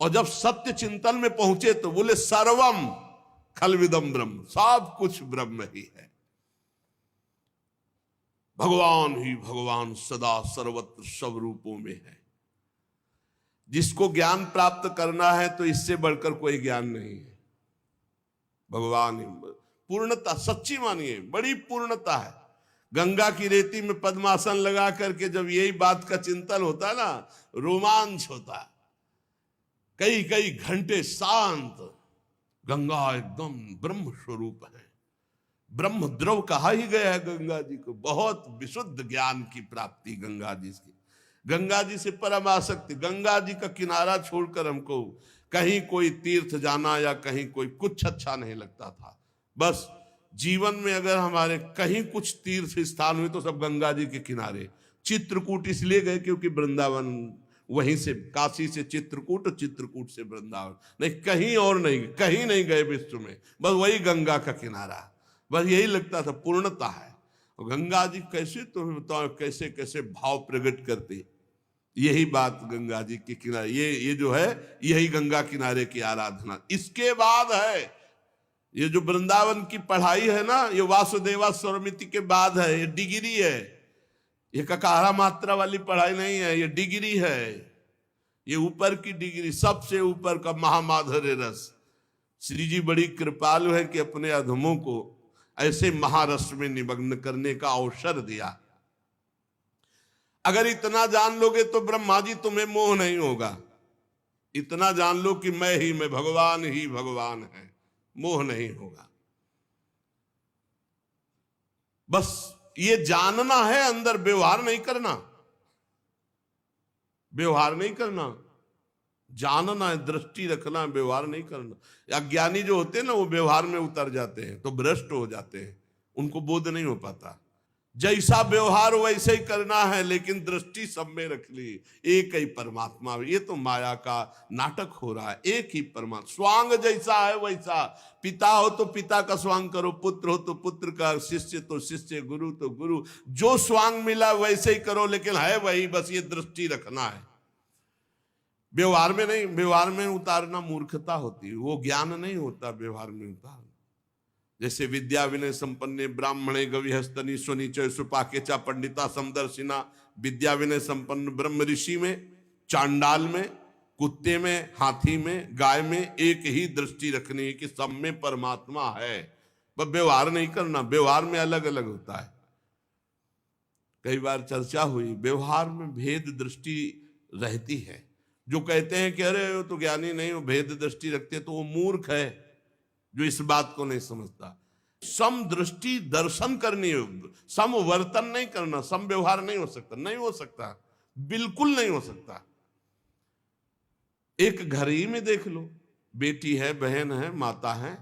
और जब सत्य चिंतन में पहुंचे तो बोले सर्वम खलविदम ब्रह्म, सब कुछ ब्रह्म ही है। भगवान ही भगवान सदा सर्वत्र सब रूपों में है। जिसको ज्ञान प्राप्त करना है तो इससे बढ़कर कोई ज्ञान नहीं है। भगवान ही पूर्णता, सच्ची मानिए, बड़ी पूर्णता है। गंगा की रेती में पद्मासन लगा करके जब यही बात का चिंतन होता है ना, रोमांच होता है। कई कई घंटे शांत, गंगा एकदम ब्रह्म स्वरूप है, ब्रह्म द्रव कहा ही गया है गंगा जी को। बहुत विशुद्ध ज्ञान की प्राप्ति गंगा जी से, गंगा जी से परम आसक्ति। गंगा जी का किनारा छोड़कर हमको कहीं कोई तीर्थ जाना या कहीं कोई कुछ अच्छा नहीं लगता था। बस जीवन में अगर हमारे कहीं कुछ तीर्थ स्थान हुए तो सब गंगा जी के किनारे। चित्रकूट इसलिए गए क्योंकि वृंदावन वहीं से, काशी से चित्रकूट और चित्रकूट से वृंदावन, नहीं कहीं और नहीं, कहीं नहीं गए विश्व में, बस वही गंगा का किनारा। बस यही लगता था पूर्णता है। और गंगा जी कैसे, तुम्हें बताओ कैसे कैसे भाव प्रकट करते। यही बात गंगा जी के किनारे, ये जो है यही गंगा किनारे की आराधना। इसके बाद है ये जो वृंदावन की पढ़ाई है ना, ये वासुदेवा स्वरमिति के बाद है। ये डिग्री है, ये ककारा मात्रा वाली पढ़ाई नहीं है, ये डिग्री है, ये ऊपर की डिग्री, सबसे ऊपर का महामाधुर्य रस। श्री जी बड़ी कृपालु है कि अपने अधमों को ऐसे महारस में निमग्न करने का अवसर दिया। अगर इतना जान लोगे तो ब्रह्मा जी तुम्हें मोह नहीं होगा। इतना जान लो कि मैं ही मैं, भगवान ही भगवान है, मोह नहीं होगा। बस ये जानना है, अंदर व्यवहार नहीं करना, व्यवहार नहीं करना, जानना है, दृष्टि रखना है, व्यवहार नहीं करना। अज्ञानी जो होते हैं ना, वो व्यवहार में उतर जाते हैं तो भ्रष्ट हो जाते हैं, उनको बोध नहीं हो पाता। जैसा व्यवहार वैसे ही करना है, लेकिन दृष्टि सब में रख ली, एक ही परमात्मा। ये तो माया का नाटक हो रहा है, एक ही परमात्मा। स्वांग जैसा है वैसा, पिता हो तो पिता का स्वांग करो, पुत्र हो तो पुत्र का, शिष्य तो शिष्य, गुरु तो गुरु, जो स्वांग मिला वैसे ही करो, लेकिन है वही, बस ये दृष्टि रखना है। व्यवहार में नहीं, व्यवहार में उतारना मूर्खता होती है, वो ज्ञान नहीं होता व्यवहार में उतारना। जैसे विद्या विनय संपन्ने ब्राह्मणे गविहस्तनी स्वनिचय सुपाकेचा पंडिता समदर्शिना। विद्या विनय संपन्न ब्रह्म ऋषि में, चांडाल में, कुत्ते में, हाथी में, गाय में एक ही दृष्टि रखनी है कि सब में परमात्मा है। बस व्यवहार नहीं करना, व्यवहार में अलग अलग होता है। कई बार चर्चा हुई, व्यवहार में भेद दृष्टि रहती है। जो कहते हैं कि अरे वो तो ज्ञानी नहीं, वो भेद दृष्टि रखते, तो वो मूर्ख है जो इस बात को नहीं समझता। सम दृष्टि दर्शन करनी है, सम वर्तन नहीं करना, सम व्यवहार नहीं हो सकता, नहीं हो सकता, बिल्कुल नहीं हो सकता। एक घर ही में देख लो, बेटी है, बहन है, माता है,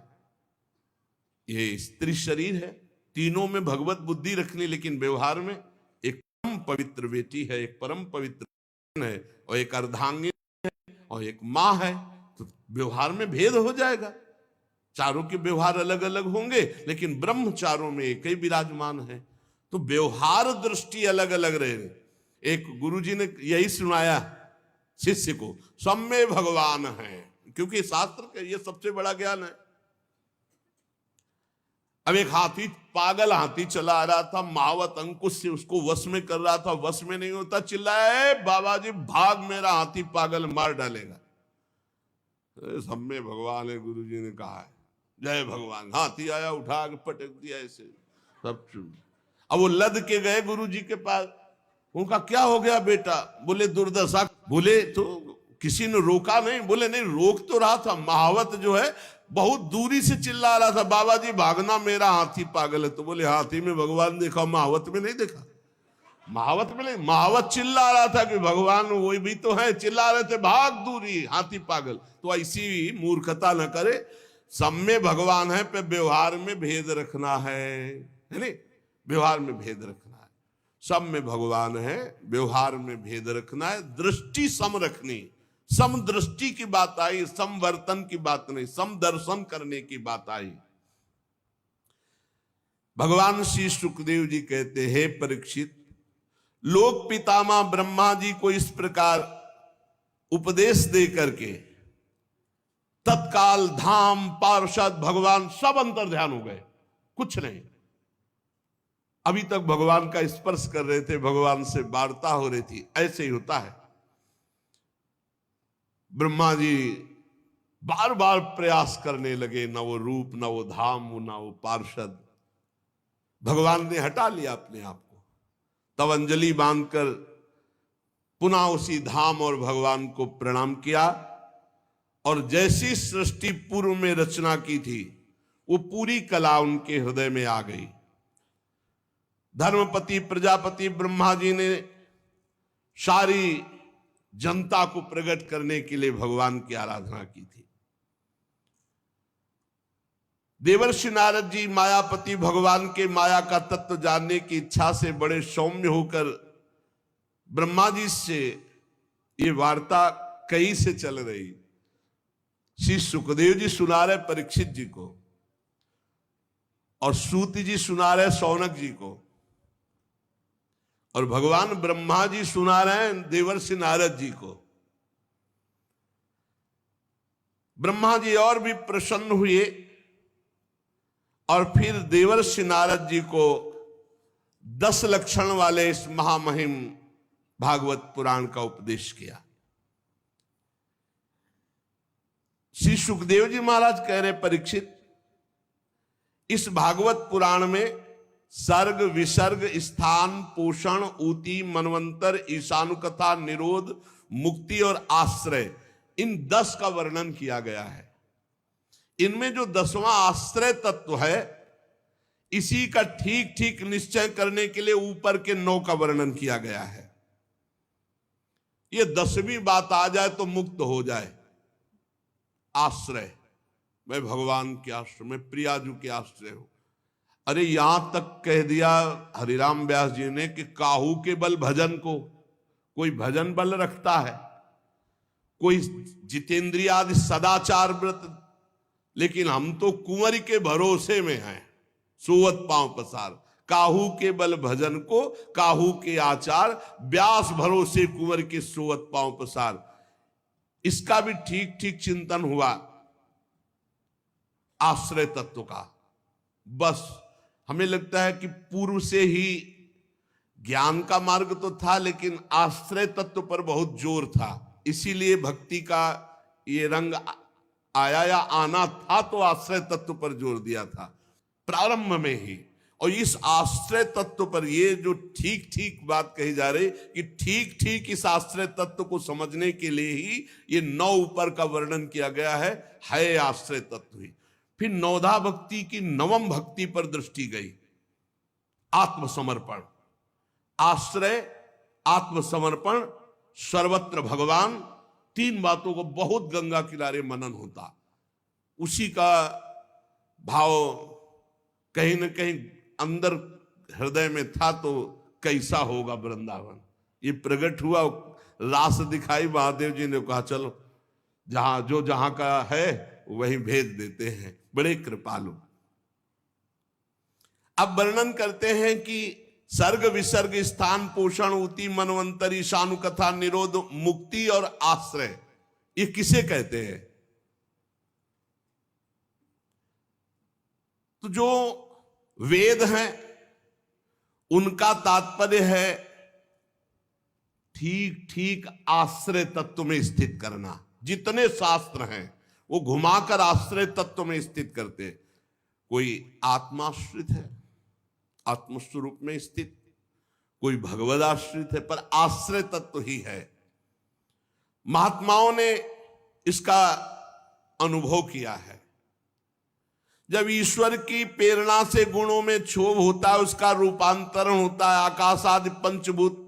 ये स्त्री शरीर है, तीनों में भगवत बुद्धि रखनी, लेकिन व्यवहार में एक परम पवित्र बेटी है, एक परम पवित्र बहन है, और एक अर्धांगिनी है, और एक माँ है, तो व्यवहार में भेद हो जाएगा। चारों के व्यवहार अलग अलग होंगे, लेकिन ब्रह्म चारों में एक ही विराजमान है, तो व्यवहार दृष्टि अलग अलग रहे। एक गुरुजी ने यही सुनाया शिष्य को, सब में भगवान है, क्योंकि शास्त्र का ये सबसे बड़ा ज्ञान है। अब एक हाथी, पागल हाथी चला आ रहा था, महावत अंकुश से उसको वश में कर रहा था, वश में नहीं होता, चिल्लाए बाबा जी भाग, मेरा हाथी पागल मार डालेगा। सब में भगवान है, गुरुजी ने कहा है, जय भगवान। हाथी आया, उठा के पटक दिया ऐसे, सब चुप। अब वो लद के गए गुरुजी के पास, उनका क्या हो गया बेटा? बोले दुर्दशा। बोले तो किसी ने रोका नहीं? बोले नहीं, रोक तो रहा था, महावत जो है बहुत दूरी से चिल्ला रहा था, बाबा जी भागना, मेरा हाथी पागल है। तो बोले हाथी में भगवान देखा, महावत में नहीं देखा? महावत में नहीं, महावत चिल्ला रहा था कि भगवान वही भी तो है, चिल्ला रहे थे भाग दूरी, हाथी पागल। तो ऐसी मूर्खता न करे, सब में भगवान है, पे व्यवहार में भेद रखना है नहीं? व्यवहार में भेद रखना है, सब में भगवान है, व्यवहार में भेद रखना है, दृष्टि सम रखनी। सम दृष्टि की बात आई, समवर्तन की बात नहीं, सम दर्शन करने की बात आई। भगवान श्री सुखदेव जी कहते हैं, परीक्षित, लोक पितामह ब्रह्मा जी को इस प्रकार उपदेश दे करके तत्काल धाम, पार्षद, भगवान सब अंतर ध्यान हो गए, कुछ नहीं। अभी तक भगवान का स्पर्श कर रहे थे, भगवान से वार्ता हो रही थी। ऐसे ही होता है। ब्रह्मा जी बार बार प्रयास करने लगे, न वो रूप, न वो धाम, न वो पार्षद। भगवान ने हटा लिया अपने आप को। तब अंजलि बांधकर पुनः उसी धाम और भगवान को प्रणाम किया, और जैसी सृष्टि पूर्व में रचना की थी वो पूरी कला उनके हृदय में आ गई। धर्मपति प्रजापति ब्रह्मा जी ने सारी जनता को प्रकट करने के लिए भगवान की आराधना की थी। देवर्षि नारद जी मायापति भगवान के माया का तत्व जानने की इच्छा से बड़े सौम्य होकर ब्रह्मा जी से ये वार्ता कई से चल रही। श्री सुखदेव जी सुना रहे परीक्षित जी को, और सूत जी सुना रहे शौनक जी को, और भगवान ब्रह्मा जी सुना रहे हैं देवर्षि नारद जी को। ब्रह्मा जी और भी प्रसन्न हुए और फिर देवर्षि नारद जी को 10 लक्षण वाले इस महामहिम भागवत पुराण का उपदेश किया। श्री सुखदेव जी महाराज कह रहे परीक्षित, इस भागवत पुराण में सर्ग विसर्ग स्थान पोषण ऊति मनवंतर ईशानुकथा निरोध मुक्ति और आश्रय, इन 10 का वर्णन किया गया है। इनमें जो 10वां आश्रय तत्व है, इसी का ठीक ठीक निश्चय करने के लिए ऊपर के 9 का वर्णन किया गया है। ये 10वीं बात आ जाए तो मुक्त हो जाए। आश्रय, मैं भगवान के आश्रय में प्रियाजू के आश्रय हूं। अरे यहां तक कह दिया हरिराम व्यास जी ने कि काहू के बल भजन को, कोई भजन बल रखता है, कोई जितेंद्रिय आदि सदाचार व्रत, लेकिन हम तो कुंवर के भरोसे में हैं, सोवत पांव पसार। काहू के बल भजन को, काहू के आचार, व्यास भरोसे कुंवर के सोवत पांव पसार। इसका भी ठीक ठीक चिंतन हुआ आश्रय तत्व का। बस हमें लगता है कि पूर्व से ही ज्ञान का मार्ग तो था, लेकिन आश्रय तत्व पर बहुत जोर था, इसीलिए भक्ति का ये रंग आया या आना था तो आश्रय तत्व पर जोर दिया था प्रारंभ में ही। और इस आश्रय तत्व पर ये जो ठीक ठीक बात कही जा रही कि ठीक ठीक इस आश्रय तत्व को समझने के लिए ही ये 9 ऊपर का वर्णन किया गया है आश्रय तत्व ही। फिर नवधा भक्ति की 9वीं भक्ति पर दृष्टि गई, आत्मसमर्पण। आश्रय, आत्मसमर्पण, सर्वत्र भगवान, 3 बातों को बहुत गंगा किनारे मनन होता। उसी का भाव कहीं न कहीं अंदर हृदय में था, तो कैसा होगा वृंदावन। ये प्रकट हुआ, रास दिखाई, महादेव जी ने कहा चलो जहां का है वही भेज देते हैं, बड़े कृपालु। अब वर्णन करते हैं कि सर्ग विसर्ग स्थान पोषण ऊति मनवंतर ईशानुकथा निरोध मुक्ति और आश्रय, ये किसे कहते हैं? तो जो वेद हैं उनका तात्पर्य है ठीक ठीक आश्रय तत्व में स्थित करना। जितने शास्त्र हैं वो घुमाकर आश्रय तत्व में स्थित करते। कोई आत्माश्रित है, आत्मस्वरूप में स्थित, कोई भगवदाश्रित है, पर आश्रय तत्व ही है। महात्माओं ने इसका अनुभव किया है। जब ईश्वर की प्रेरणा से गुणों में क्षोभ होता है, उसका रूपांतरण होता है, आकाश आदि पंचभूत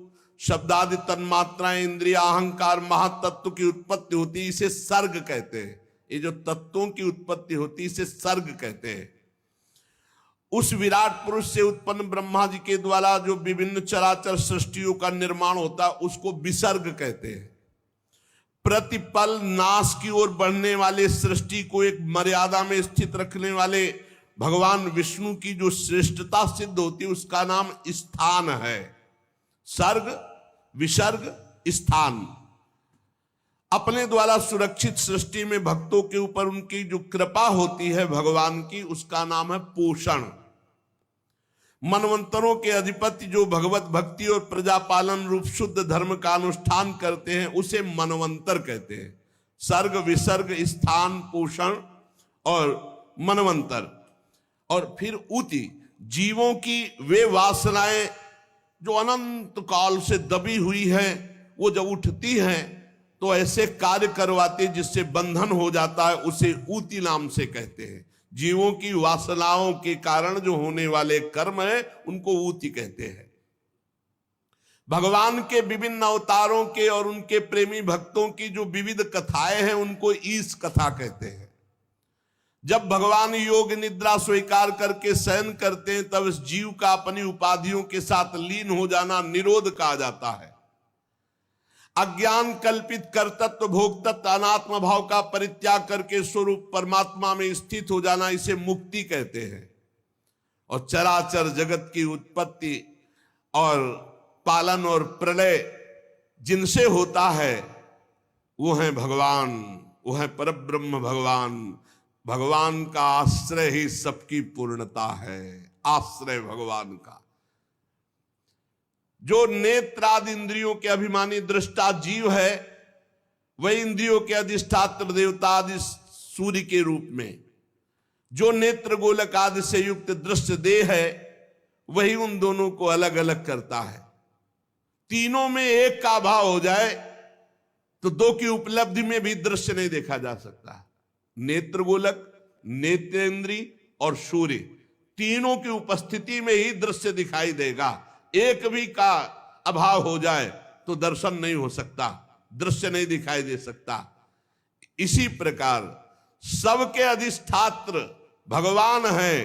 शब्दादि तन्मात्राएं इंद्रिया अहंकार महातत्व की उत्पत्ति होती है, इसे सर्ग कहते हैं। ये जो तत्वों की उत्पत्ति होती है इसे सर्ग कहते हैं। उस विराट पुरुष से उत्पन्न ब्रह्मा जी के द्वारा जो विभिन्न चराचर सृष्टियों का निर्माण होता है उसको विसर्ग कहते हैं। प्रतिपल नाश की ओर बढ़ने वाले सृष्टि को एक मर्यादा में स्थित रखने वाले भगवान विष्णु की जो श्रेष्ठता सिद्ध होती है उसका नाम स्थान है। सर्ग विसर्ग स्थान। अपने द्वारा सुरक्षित सृष्टि में भक्तों के ऊपर उनकी जो कृपा होती है भगवान की, उसका नाम है पोषण। मनवंतरों के अधिपति जो भगवत भक्ति और प्रजा पालन रूप शुद्ध धर्म का अनुष्ठान करते हैं उसे मनवंतर कहते हैं। सर्ग विसर्ग स्थान पोषण और मनवंतर। और फिर ऊति, जीवों की वे वासनाएं जो अनंत काल से दबी हुई है, वो जब उठती हैं तो ऐसे कार्य करवाते जिससे बंधन हो जाता है, उसे ऊति नाम से कहते हैं। जीवों की वासनाओं के कारण जो होने वाले कर्म है उनको ऊति कहते हैं। भगवान के विभिन्न अवतारों के और उनके प्रेमी भक्तों की जो विविध कथाएं हैं उनको ईश कथा कहते हैं। जब भगवान योग निद्रा स्वीकार करके शयन करते हैं तब इस जीव का अपनी उपाधियों के साथ लीन हो जाना निरोध कहा जाता है। अज्ञान कल्पित कर्तृत्व भोक्तृत्व अनात्म भाव का परित्याग करके स्वरूप परमात्मा में स्थित हो जाना, इसे मुक्ति कहते हैं। और चराचर जगत की उत्पत्ति और पालन और प्रलय जिनसे होता है वो है भगवान, वो है परब्रह्म भगवान। भगवान का आश्रय ही सबकी पूर्णता है, आश्रय भगवान का। जो नेत्रादि इंद्रियों के अभिमानी दृष्टा जीव है वही इंद्रियों के अधिष्ठात्र देवता आदि सूर्य के रूप में, जो नेत्र गोलक आदि से युक्त दृश्य देह है वही उन दोनों को अलग अलग करता है। तीनों में एक का अभाव हो जाए तो दो की उपलब्धि में भी दृश्य नहीं देखा जा सकता। नेत्र गोलक, नेत्रेंद्री और सूर्य, तीनों की उपस्थिति में ही दृश्य दिखाई देगा। एक भी का अभाव हो जाए तो दर्शन नहीं हो सकता, दृश्य नहीं दिखाई दे सकता। इसी प्रकार सबके अधिष्ठात्र भगवान है,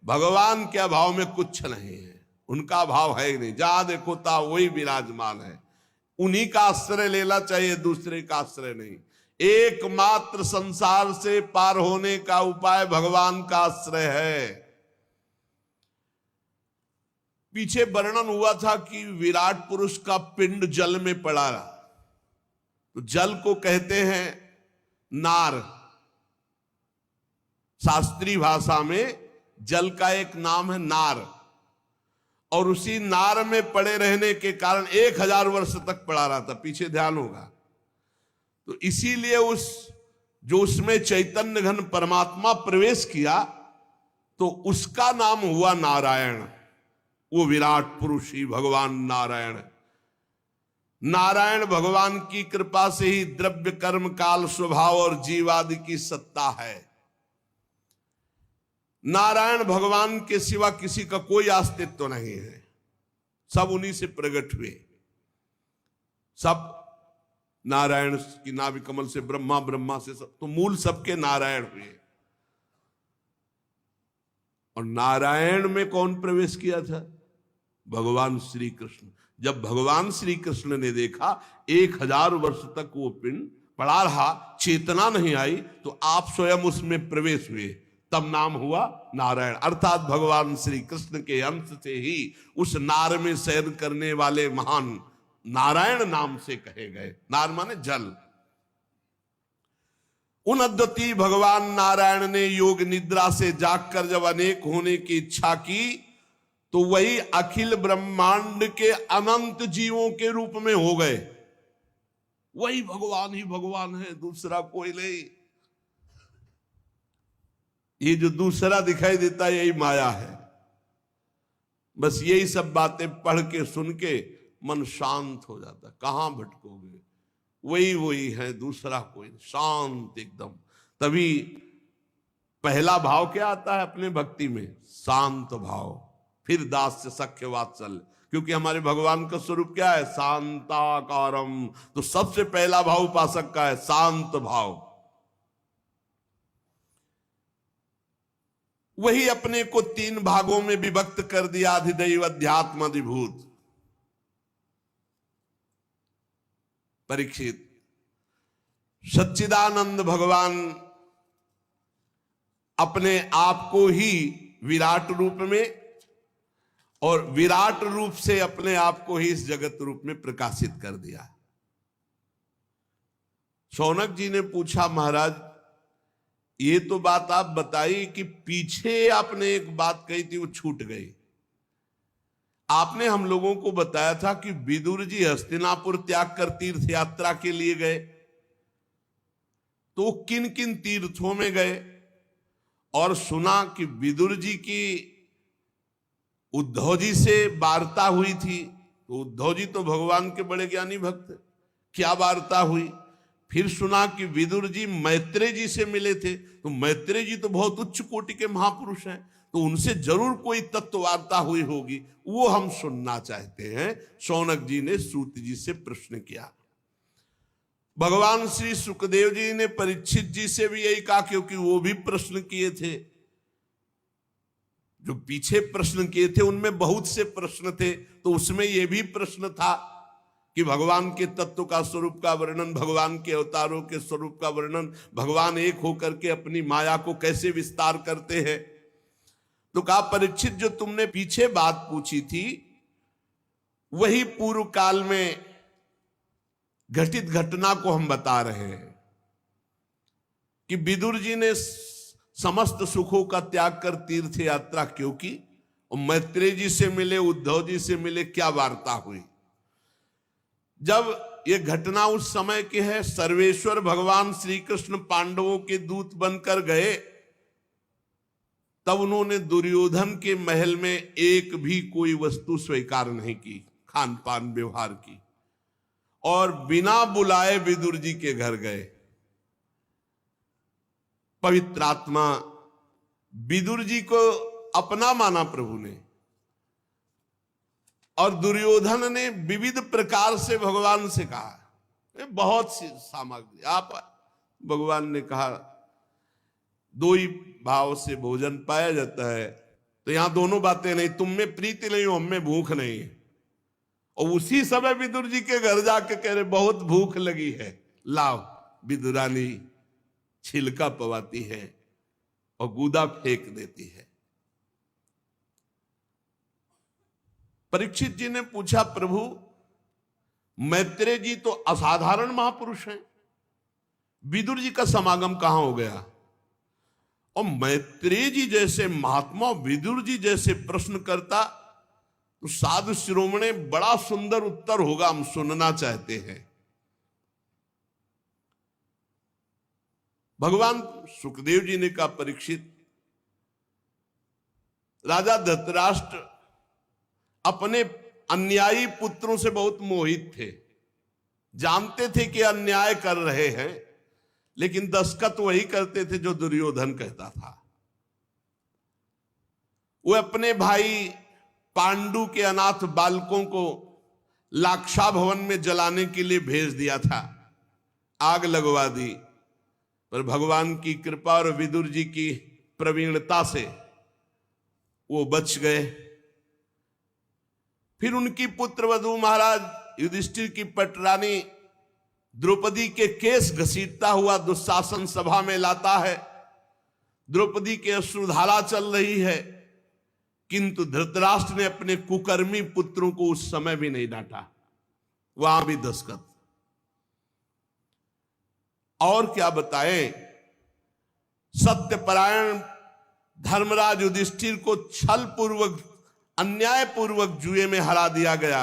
भगवान के अभाव में कुछ नहीं है, उनका अभाव है ही नहीं। जहां देखो ता वही विराजमान है, उन्हीं का आश्रय लेना चाहिए, दूसरे का आश्रय नहीं। एकमात्र संसार से पार होने का उपाय भगवान का आश्रय है। पीछे वर्णन हुआ था कि विराट पुरुष का पिंड जल में पड़ा, तो जल को कहते हैं नार। शास्त्रीय भाषा में जल का एक नाम है नार, और उसी नार में पड़े रहने के कारण 1000 वर्ष तक पड़ा रहा था, पीछे ध्यान होगा। तो इसीलिए उसमें चैतन्य घन परमात्मा प्रवेश किया तो उसका नाम हुआ नारायण। वो विराट पुरुष ही भगवान नारायण। नारायण भगवान की कृपा से ही द्रव्य कर्म काल स्वभाव और जीवादि की सत्ता है। नारायण भगवान के सिवा किसी का कोई अस्तित्व नहीं है, सब उन्हीं से प्रकट हुए। सब नारायण की नाभि कमल से ब्रह्मा, ब्रह्मा से सब, तो मूल सबके नारायण हुए। और नारायण में कौन प्रवेश किया था? भगवान श्री कृष्ण। जब भगवान श्री कृष्ण ने देखा 1000 वर्ष तक वो पिंड पड़ा रहा, चेतना नहीं आई, तो आप स्वयं उसमें प्रवेश हुए, तब नाम हुआ नारायण। अर्थात भगवान श्री कृष्ण के अंश से ही उस नार में शयन करने वाले महान नारायण नाम से कहे गए। नार माने जल। उन अद्वितीय भगवान नारायण ने योग निद्रा से जागकर जब अनेक होने की इच्छा की तो वही अखिल ब्रह्मांड के अनंत जीवों के रूप में हो गए। वही भगवान ही भगवान है, दूसरा कोई नहीं। ये जो दूसरा दिखाई देता है यही माया है। बस यही सब बातें पढ़ के सुन के मन शांत हो जाता। कहां भटकोगे, वही है, दूसरा कोई नहीं, शांत एकदम। तभी पहला भाव क्या आता है अपने भक्ति में? शांत भाव। फिर दास्य सख्य वात्सल्य, क्योंकि हमारे भगवान का स्वरूप क्या है? शांताकारम। तो सबसे पहला भाव उपासक का है शांत भाव। वही अपने को 3 भागों में विभक्त कर दिया, अधिदैव अध्यात्म अधिभूत। परीक्षित, सच्चिदानंद भगवान अपने आप को ही विराट रूप में और विराट रूप से अपने आप को ही इस जगत रूप में प्रकाशित कर दिया। शौनक जी ने पूछा, महाराज ये तो बात आप बताइए कि पीछे आपने एक बात कही थी वो छूट गई। आपने हम लोगों को बताया था कि विदुर जी हस्तिनापुर त्याग कर तीर्थ यात्रा के लिए गए, तो किन किन तीर्थों में गए और सुना कि विदुर जी की उद्धव जी से वार्ता हुई थी। तो उद्धव जी तो भगवान के बड़े ज्ञानी भक्त, क्या वार्ता हुई। फिर सुना कि विदुर जी मैत्रेय जी से मिले थे, तो मैत्रेय जी तो बहुत उच्च कोटि के महापुरुष हैं, तो उनसे जरूर कोई तत्व वार्ता हुई होगी, वो हम सुनना चाहते हैं। शौनक जी ने सूत जी से प्रश्न किया। भगवान श्री सुखदेव जी ने परीक्षित जी से भी यही कहा, क्योंकि वो भी प्रश्न किए थे। जो पीछे प्रश्न किए थे उनमें बहुत से प्रश्न थे, तो उसमें यह भी प्रश्न था कि भगवान के तत्व का स्वरूप का वर्णन, भगवान के अवतारों के स्वरूप का वर्णन, भगवान एक होकर के अपनी माया को कैसे विस्तार करते हैं। तो कहा परीक्षित, जो तुमने पीछे बात पूछी थी वही पूर्व काल में घटित घटना को हम बता रहे हैं कि विदुर जी ने समस्त सुखों का त्याग कर तीर्थ यात्रा क्यों की, और मैत्रेय जी से मिले, उद्धव जी से मिले, क्या वार्ता हुई। जब ये घटना उस समय की है, सर्वेश्वर भगवान श्री कृष्ण पांडवों के दूत बनकर गए, तब उन्होंने दुर्योधन के महल में एक भी कोई वस्तु स्वीकार नहीं की, खान पान व्यवहार की, और बिना बुलाए विदुर जी के घर गए। पवित्र आत्मा विदुर जी को अपना माना प्रभु ने, और दुर्योधन ने विविध प्रकार से भगवान से कहा, बहुत सी सामग्री आप, भगवान ने कहा दो ही भाव से भोजन पाया जाता है, तो यहां दोनों बातें नहीं, तुम में प्रीति नहीं हो, हम में भूख नहीं है। और उसी समय विदुर जी के घर जाके कह रहे बहुत भूख लगी है, लाओ। विदुरानी छिलका पवाती है और गूदा फेंक देती है। परीक्षित जी ने पूछा, प्रभु मैत्रेय जी तो असाधारण महापुरुष हैं, विदुर जी का समागम कहां हो गया। और मैत्रेय जी जैसे महात्मा विदुर जी जैसे प्रश्न करता तो साधु शिरोमणि बड़ा सुंदर उत्तर होगा, हम सुनना चाहते हैं। भगवान सुखदेव जी ने कहा, परीक्षित, राजा धृतराष्ट्र अपने अन्यायी पुत्रों से बहुत मोहित थे, जानते थे कि अन्याय कर रहे हैं, लेकिन दस्तखत वही करते थे जो दुर्योधन कहता था। वो अपने भाई पांडु के अनाथ बालकों को लाक्षा भवन में जलाने के लिए भेज दिया था, आग लगवा दी, पर भगवान की कृपा और विदुर जी की प्रवीणता से वो बच गए। फिर उनकी पुत्र वधू महाराज युधिष्ठिर की पटरानी द्रौपदी के केस घसीटता हुआ दुशासन सभा में लाता है। द्रौपदी के अश्रुधारा चल रही है, किंतु धृतराष्ट्र ने अपने कुकर्मी पुत्रों को उस समय भी नहीं डांटा, वहां भी दस्तखत। और क्या बताएं, सत्यपरायण धर्मराज युधिष्ठिर को छल पूर्वक, अन्याय पूर्वक जुए में हरा दिया गया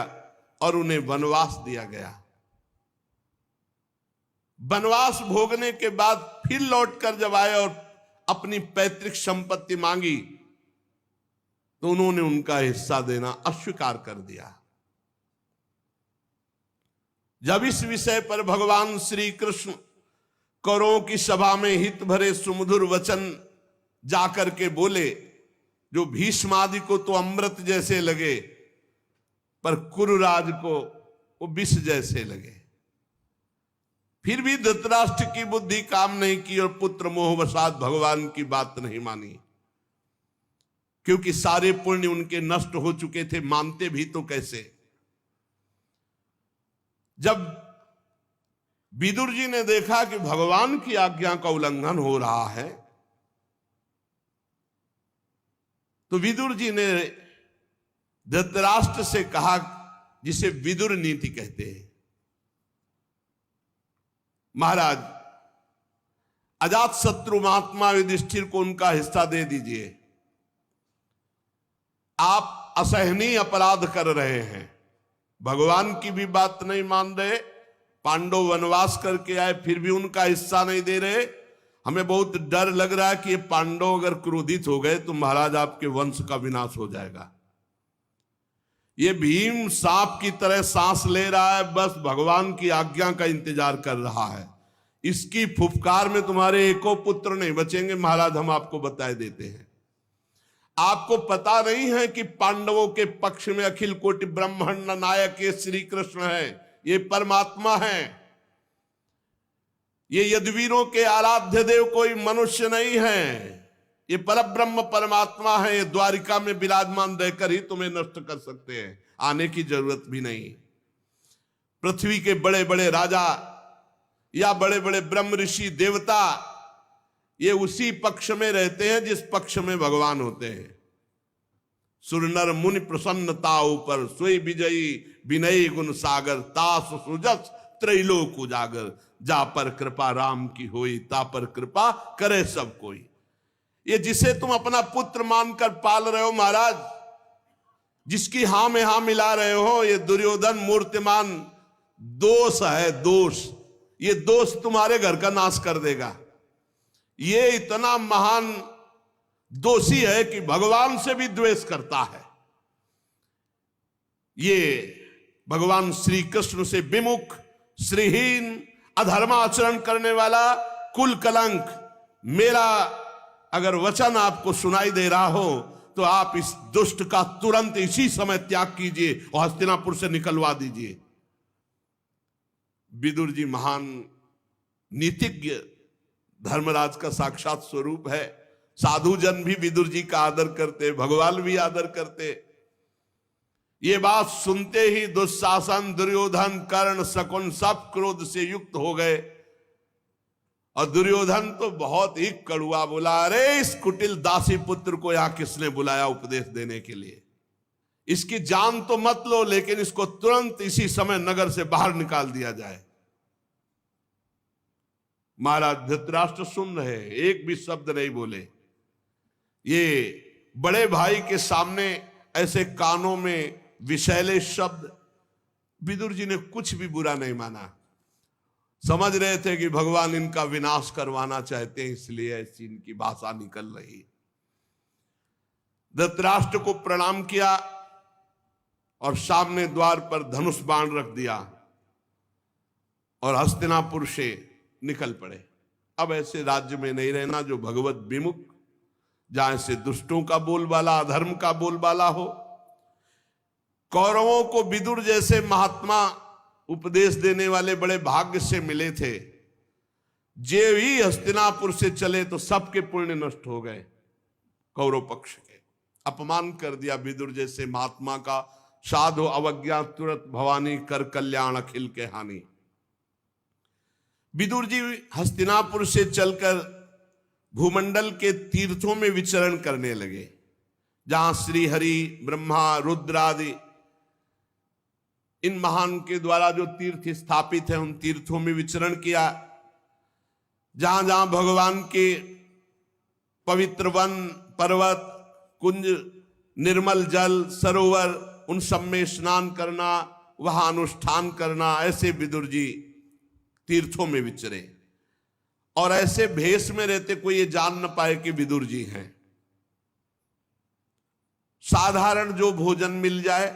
और उन्हें वनवास दिया गया। वनवास भोगने के बाद फिर लौटकर जब आए और अपनी पैतृक संपत्ति मांगी तो उन्होंने उनका हिस्सा देना अस्वीकार कर दिया। जब इस विषय पर भगवान श्री कृष्ण कौरवों की सभा में हित भरे सुमधुर वचन जाकर के बोले, जो भीष्म आदि को तो अमृत जैसे लगे, पर कुरुराज को वो विष जैसे लगे। फिर भी धृतराष्ट्र की बुद्धि काम नहीं की और पुत्र मोहवशात भगवान की बात नहीं मानी, क्योंकि सारे पुण्य उनके नष्ट हो चुके थे, मानते भी तो कैसे। जब विदुर जी ने देखा कि भगवान की आज्ञा का उल्लंघन हो रहा है, तो विदुर जी ने धृतराष्ट्र से कहा, जिसे विदुर नीति कहते हैं, महाराज अजात शत्रु महात्मा युधिष्ठिर को उनका हिस्सा दे दीजिए। आप असहनीय अपराध कर रहे हैं, भगवान की भी बात नहीं मान रहे पांडव वनवास करके आए, फिर भी उनका हिस्सा नहीं दे रहे। हमें बहुत डर लग रहा है कि ये पांडव अगर क्रोधित हो गए तो महाराज आपके वंश का विनाश हो जाएगा। ये भीम सांप की तरह सांस ले रहा है, बस भगवान की आज्ञा का इंतजार कर रहा है। इसकी फुफकार में तुम्हारे एको पुत्र नहीं बचेंगे महाराज, हम आपको बताए देते हैं। आपको पता नहीं है कि पांडवों के पक्ष में अखिल कोटि ब्रह्मांड नायक ये श्री कृष्ण है, ये परमात्मा है। ये यदुवीरों के आराध्य देव कोई मनुष्य नहीं है, ये परब्रह्म परमात्मा है। ये द्वारिका में विराजमान रहकर ही तुम्हें नष्ट कर सकते हैं, आने की जरूरत भी नहीं। पृथ्वी के बड़े बड़े राजा या बड़े बड़े ब्रह्म ऋषि देवता ये उसी पक्ष में रहते हैं जिस पक्ष में भगवान होते हैं। सुर नर मुनि प्रसन्नता ऊपर सोई विजयी विनयी गुण सागर तास सुजस त्रैलोक उजागर। जा पर कृपा राम की होई ता पर कृपा करे सब कोई। ये जिसे तुम अपना पुत्र मानकर पाल रहे हो महाराज, जिसकी हां में हां मिला रहे हो, ये दुर्योधन मूर्तिमान दोष है, दोष। ये दोष तुम्हारे घर का नाश कर देगा। ये इतना महान दोषी है कि भगवान से भी द्वेष करता है। ये भगवान श्री कृष्ण से विमुख, श्रीहीन, अधर्माचरण करने वाला, कुल कलंक। मेरा अगर वचन आपको सुनाई दे रहा हो तो आप इस दुष्ट का तुरंत इसी समय त्याग कीजिए और हस्तिनापुर से निकलवा दीजिए। विदुर जी महान नीतिज्ञ, धर्मराज का साक्षात स्वरूप है। साधु जन भी विदुर जी का आदर करते, भगवान भी आदर करते। ये बात सुनते ही दुशासन, दुर्योधन, कर्ण, शकुन सब क्रोध से युक्त हो गए। और दुर्योधन तो बहुत ही कड़ुआ बोला, अरे इस कुटिल दासी पुत्र को यहां किसने बुलाया उपदेश देने के लिए? इसकी जान तो मत लो, लेकिन इसको तुरंत इसी समय नगर से बाहर निकाल दिया जाए। महाराज धृतराष्ट्र सुन रहे, एक भी शब्द नहीं बोले। ये बड़े भाई के सामने ऐसे कानों में विषैले शब्द, विदुर जी ने कुछ भी बुरा नहीं माना। समझ रहे थे कि भगवान इनका विनाश करवाना चाहते हैं, इसलिए ऐसी इनकी भाषा निकल रही। धृतराष्ट्र को प्रणाम किया और सामने द्वार पर धनुष बाण रख दिया और हस्तिनापुर से निकल पड़े। अब ऐसे राज्य में नहीं रहना जो भगवत विमुख, जहां से दुष्टों का बोलबाला, अधर्म का बोलबाला हो। कौरवों को विदुर जैसे महात्मा उपदेश देने वाले बड़े भाग्य से मिले थे। जे ही हस्तिनापुर से चले तो सबके पुण्य नष्ट हो गए। कौरव पक्ष के अपमान कर दिया विदुर जैसे महात्मा का। साधु अवज्ञा तुरंत भवानी कर कल्याण अखिल के हानि। विदुर जी हस्तिनापुर से चलकर भूमंडल के तीर्थों में विचरण करने लगे, जहां श्री हरि, ब्रह्मा, रुद्र आदि इन महान के द्वारा जो तीर्थ स्थापित है, उन तीर्थों में विचरण किया। जहां जहां भगवान के पवित्र वन, पर्वत, कुंज, निर्मल जल, सरोवर, उन सब में स्नान करना, वहां अनुष्ठान करना, ऐसे विदुर जी तीर्थों में विचरे। और ऐसे भेष में रहते कोई ये जान न पाए कि विदुर जी हैं। साधारण जो भोजन मिल जाए,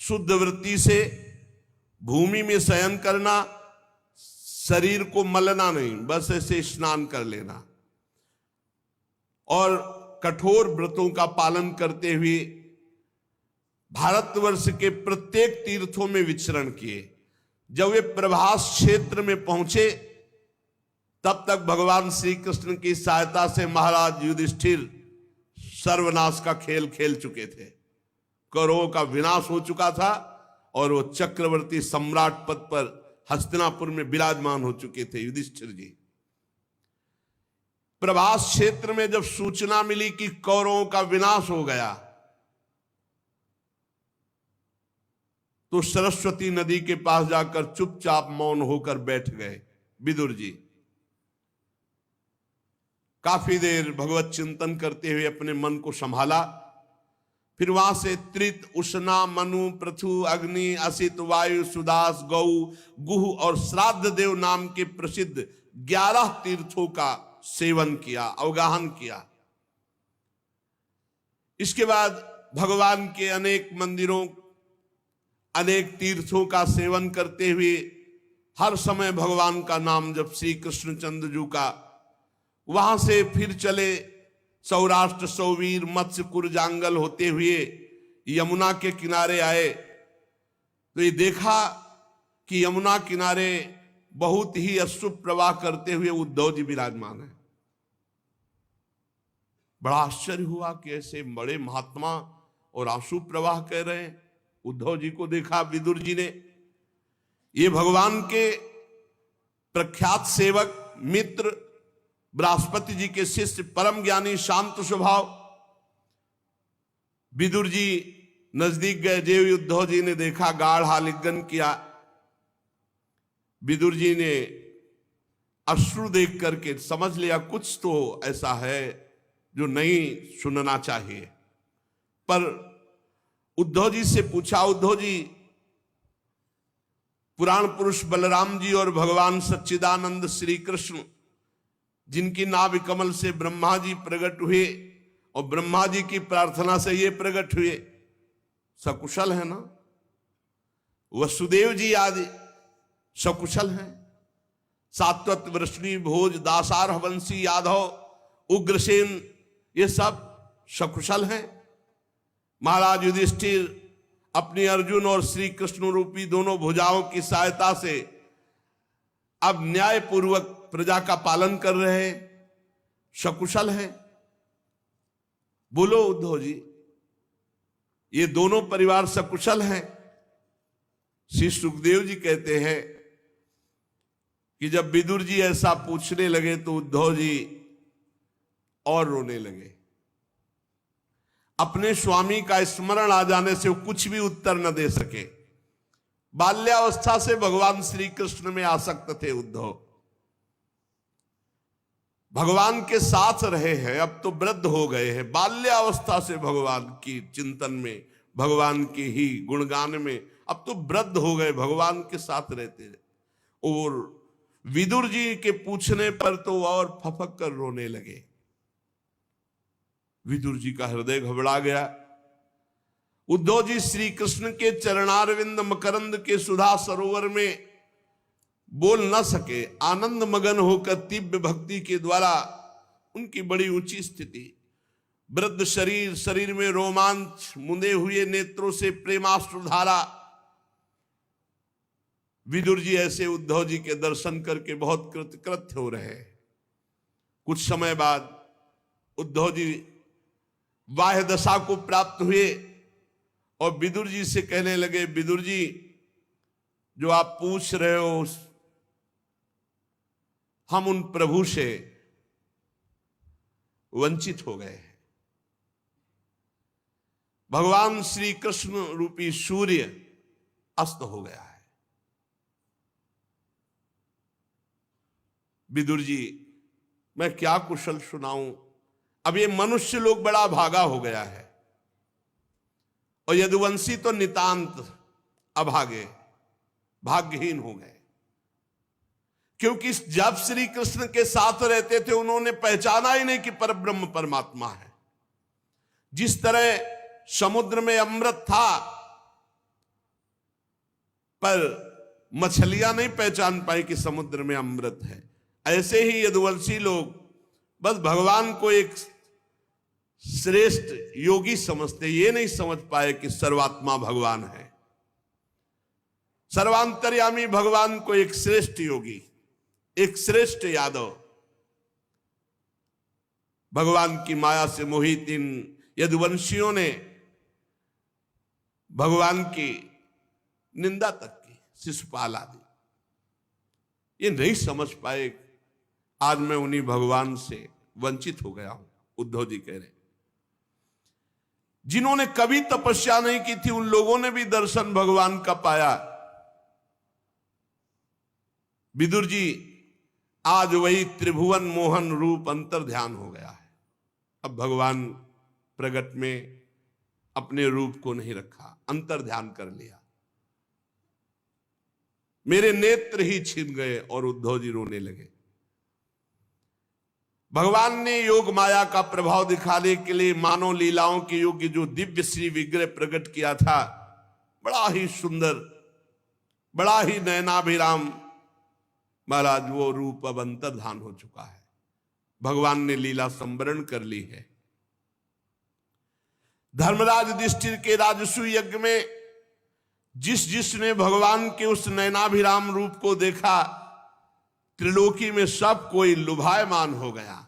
शुद्ध वृत्ति से भूमि में शयन करना, शरीर को मलना नहीं, बस ऐसे स्नान कर लेना। और कठोर व्रतों का पालन करते हुए भारतवर्ष के प्रत्येक तीर्थों में विचरण किए। जब वे प्रभास क्षेत्र में पहुंचे तब तक भगवान श्री कृष्ण की सहायता से महाराज युधिष्ठिर सर्वनाश का खेल खेल चुके थे। कौरवों का विनाश हो चुका था और वो चक्रवर्ती सम्राट पद पर हस्तिनापुर में विराजमान हो चुके थे युधिष्ठिर जी। प्रभास क्षेत्र में जब सूचना मिली कि कौरवों का विनाश हो गया तो सरस्वती नदी के पास जाकर चुपचाप मौन होकर बैठ गए विदुर जी। काफी देर भगवत चिंतन करते हुए अपने मन को संभाला। फिर वहां से त्रित, उष्णा, मनु, पृथु, अग्नि, असित, वायु, सुदास, गौ, गुह और श्राद्ध देव नाम के प्रसिद्ध 11 तीर्थों का सेवन किया, अवगाहन किया। इसके बाद भगवान के अनेक मंदिरों, अनेक तीर्थों का सेवन करते हुए हर समय भगवान का नाम जब श्री कृष्णचंद्र जी का, वहां से फिर चले सौराष्ट्र, सौवीर, मत्स्य, कुरजांगल होते हुए यमुना के किनारे आए तो ये देखा कि यमुना किनारे बहुत ही अशुभ प्रवाह करते हुए उद्धव जी विराजमान है। बड़ा आश्चर्य हुआ कि ऐसे बड़े महात्मा और आंसू प्रवाह कह रहे हैं। उद्धव जी को देखा विदुर जी ने, ये भगवान के प्रख्यात सेवक, मित्र, बृहस्पति जी के शिष्य, परम ज्ञानी, शांत स्वभाव। विदुर जी नजदीक गए, देव उद्धव जी ने देखा, गाढ़ आलिंगन किया। विदुर जी ने अश्रु देख करके समझ लिया कुछ तो ऐसा है जो नहीं सुनना चाहिए। पर उद्धव जी से पूछा, उद्धव जी, पुराण पुरुष बलराम जी और भगवान सच्चिदानंद श्री कृष्ण, जिनकी नाभि कमल से ब्रह्मा जी प्रकट हुए और ब्रह्मा जी की प्रार्थना से ये प्रकट हुए, सकुशल है ना? वसुदेव जी आदि सकुशल हैं। सात्वत, वृष्णि, भोज, दासार, वंशी, यादव, उग्रसेन, ये सब सकुशल हैं। महाराज युधिष्ठिर अपनी अर्जुन और श्री कृष्ण रूपी दोनों भुजाओं की सहायता से अब न्याय पूर्वक प्रजा का पालन कर रहे हैं, सकुशल है। बोलो उद्धव जी, ये दोनों परिवार सकुशल हैं। श्री सुखदेव जी कहते हैं कि जब विदुर जी ऐसा पूछने लगे तो उद्धव जी और रोने लगे। अपने स्वामी का स्मरण आ जाने से वो कुछ भी उत्तर न दे सके। बाल्यावस्था से भगवान श्री कृष्ण में आसक्त थे उद्धव, भगवान के साथ रहे हैं, अब तो वृद्ध हो गए हैं। बाल्यावस्था से भगवान की चिंतन में, भगवान के ही गुणगान में, अब तो वृद्ध हो गए, भगवान के साथ रहते रहे। और विदुर जी के पूछने पर तो और फफक कर रोने लगे। विदुर जी का हृदय घबरा गया। उद्धव जी श्री कृष्ण के चरणारविंद मकरंद के सुधा सरोवर में बोल न सके। आनंद मगन होकर तीव्र भक्ति के द्वारा उनकी बड़ी ऊंची स्थिति, वृद्ध शरीर, शरीर में रोमांच, मुंदे हुए नेत्रों से प्रेमाश्रुधारा। विदुर जी ऐसे उद्धव जी के दर्शन करके बहुत कृतकृत्य हो रहे हैं। कुछ समय बाद उद्धव जी बाह्य दशा को प्राप्त हुए और विदुर जी से कहने लगे, विदुर जी, जो आप पूछ रहे हो हम उन प्रभु से वंचित हो गए हैं। भगवान श्री कृष्ण रूपी सूर्य अस्त हो गया है। विदुर जी, मैं क्या कुशल सुनाऊं, अब ये मनुष्य लोग बड़ा भागा हो गया है और यदुवंशी तो नितांत अभागे, भाग्यहीन हो गए। क्योंकि जब श्री कृष्ण के साथ रहते थे उन्होंने पहचाना ही नहीं कि परब्रह्म परमात्मा है। जिस तरह समुद्र में अमृत था पर मछलियां नहीं पहचान पाई कि समुद्र में अमृत है, ऐसे ही यदुवंशी लोग बस भगवान को एक श्रेष्ठ योगी समझते, ये नहीं समझ पाए कि सर्वात्मा भगवान है। सर्वांतर्यामी भगवान को एक श्रेष्ठ योगी, एक श्रेष्ठ यादव, भगवान की माया से मोहित इन यदुवंशियों ने भगवान की निंदा तक की, शिशुपाल आदि। ये नहीं समझ पाए, आज मैं उन्हीं भगवान से वंचित हो गया हूं। उद्धव जी कह रहे, जिन्होंने कभी तपस्या नहीं की थी उन लोगों ने भी दर्शन भगवान का पाया। विदुर जी, आज वही त्रिभुवन मोहन रूप अंतर ध्यान हो गया है। अब भगवान प्रगट में अपने रूप को नहीं रखा, अंतर ध्यान कर लिया। मेरे नेत्र ही छिन गए और उद्धव जी रोने लगे। भगवान ने योग माया का प्रभाव दिखाने के लिए मानव लीलाओं के योग्य जो दिव्य श्री विग्रह प्रकट किया था, बड़ा ही सुंदर, बड़ा ही नयनाभिराम, महाराज वो रूप अब अंतर्धान हो चुका है। भगवान ने लीला संवरण कर ली है। धर्मराज युधिष्ठिर के राजसूय यज्ञ में जिसने भगवान के उस नयनाभिराम रूप को देखा, त्रिलोकी में सब कोई लुभायमान हो गया।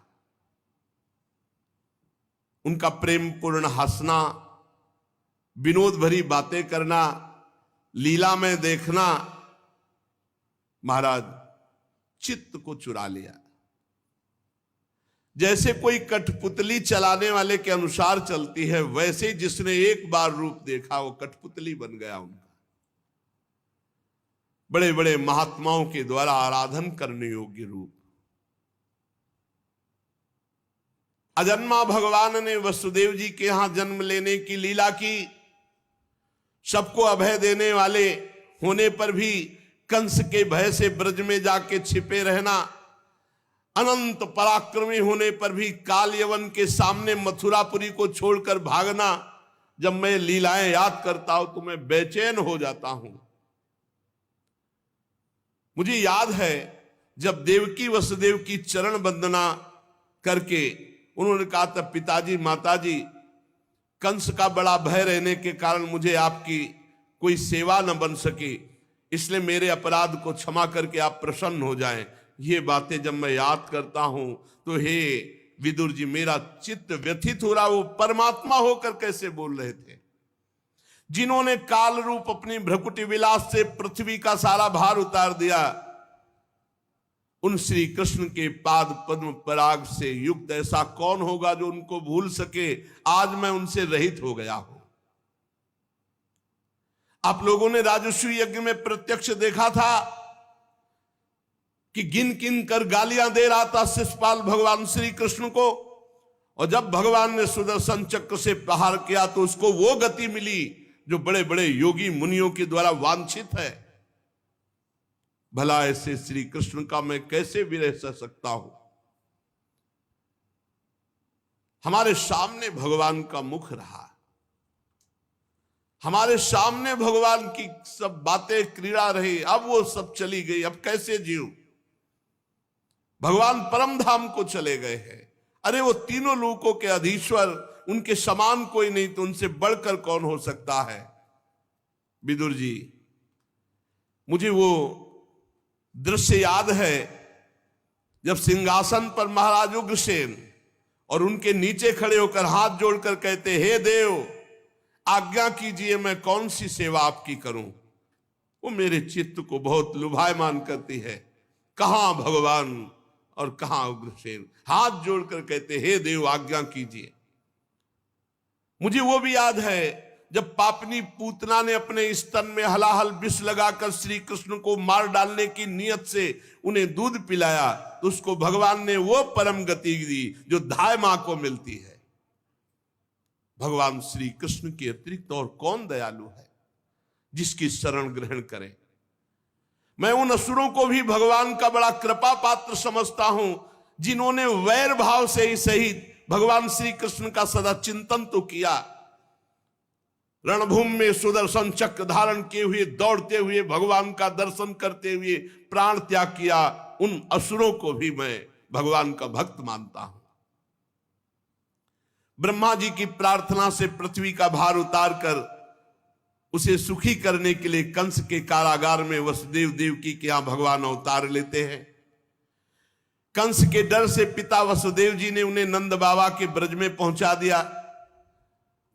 उनका प्रेम पूर्ण हंसना, विनोद भरी बातें करना, लीला में देखना, महाराज चित्त को चुरा लिया। जैसे कोई कठपुतली चलाने वाले के अनुसार चलती है, वैसे जिसने एक बार रूप देखा वो कठपुतली बन गया उनका। बड़े बड़े महात्माओं के द्वारा आराधन करने योग्य रूप। अजन्मा भगवान ने वसुदेव जी के यहां जन्म लेने की लीला की। सबको अभय देने वाले होने पर भी कंस के भय से ब्रज में जाके छिपे रहना, अनंत पराक्रमी होने पर भी काल यवन के सामने मथुरापुरी को छोड़कर भागना। जब मैं लीलाएं याद करता हूं तो मैं बेचैन हो जाता हूं। मुझे याद है जब देवकी वसुदेव की चरण वंदना करके उन्होंने कहा था, पिताजी माताजी, कंस का बड़ा भय रहने के कारण मुझे आपकी कोई सेवा न बन सकी, इसलिए मेरे अपराध को क्षमा करके आप प्रसन्न हो जाएं। ये बातें जब मैं याद करता हूं तो हे विदुर जी, मेरा चित्त व्यथित हो रहा। वो परमात्मा होकर कैसे बोल रहे थे, जिन्होंने काल रूप अपनी भ्रकुटी विलास से पृथ्वी का सारा भार उतार दिया। उन श्री कृष्ण के पाद पद्म पराग से युक्त ऐसा कौन होगा जो उनको भूल सके। आज मैं उनसे रहित हो गया हूं। आप लोगों ने राजस्वी यज्ञ में प्रत्यक्ष देखा था कि गिन गिन कर गालियां दे रहा था शिषपाल भगवान श्री कृष्ण को, और जब भगवान ने सुदर्शन चक्र से प्रहार किया तो उसको वो गति मिली जो बड़े बड़े योगी मुनियों के द्वारा वांछित है। भला ऐसे श्री कृष्ण का मैं कैसे विरह सह सकता हूं। हमारे सामने भगवान का मुख रहा, हमारे सामने भगवान की सब बातें क्रीड़ा रही, अब वो सब चली गई। अब कैसे जीऊं। भगवान परम धाम को चले गए हैं। अरे वो तीनों लोकों के अधीश्वर, उनके समान कोई नहीं, तो उनसे बढ़कर कौन हो सकता है। विदुर जी, मुझे वो दृश्य याद है जब सिंहासन पर महाराज उग्रसेन और उनके नीचे खड़े होकर हाथ जोड़कर कहते, हे देव आज्ञा कीजिए, मैं कौन सी सेवा आपकी करूं। वो मेरे चित्त को बहुत लुभायमान करती है। कहां भगवान और कहां उग्रसेन, हाथ जोड़कर कहते, हे देव आज्ञा कीजिए। मुझे वो भी याद है जब पापनी पूतना ने अपने स्तन में हलाहल विष लगाकर श्री कृष्ण को मार डालने की नियत से उन्हें दूध पिलाया, तो उसको भगवान ने वो परम गति दी जो धाय मां को मिलती है। भगवान श्री कृष्ण के अतिरिक्त और कौन दयालु है जिसकी शरण ग्रहण करे। मैं उन असुरों को भी भगवान का बड़ा कृपा पात्र समझता हूं, जिन्होंने वैर भाव से ही सही भगवान श्री कृष्ण का सदा चिंतन तो किया। रणभूमि में सुदर्शन चक्र धारण किए हुए दौड़ते हुए भगवान का दर्शन करते हुए प्राण त्याग किया। उन असुरों को भी मैं भगवान का भक्त मानता हूं। ब्रह्मा जी की प्रार्थना से पृथ्वी का भार उतारकर उसे सुखी करने के लिए कंस के कारागार में वसुदेव देवकी के यहां भगवान अवतार लेते हैं। कंस के डर से पिता वसुदेव जी ने उन्हें नंद बाबा के ब्रज में पहुंचा दिया।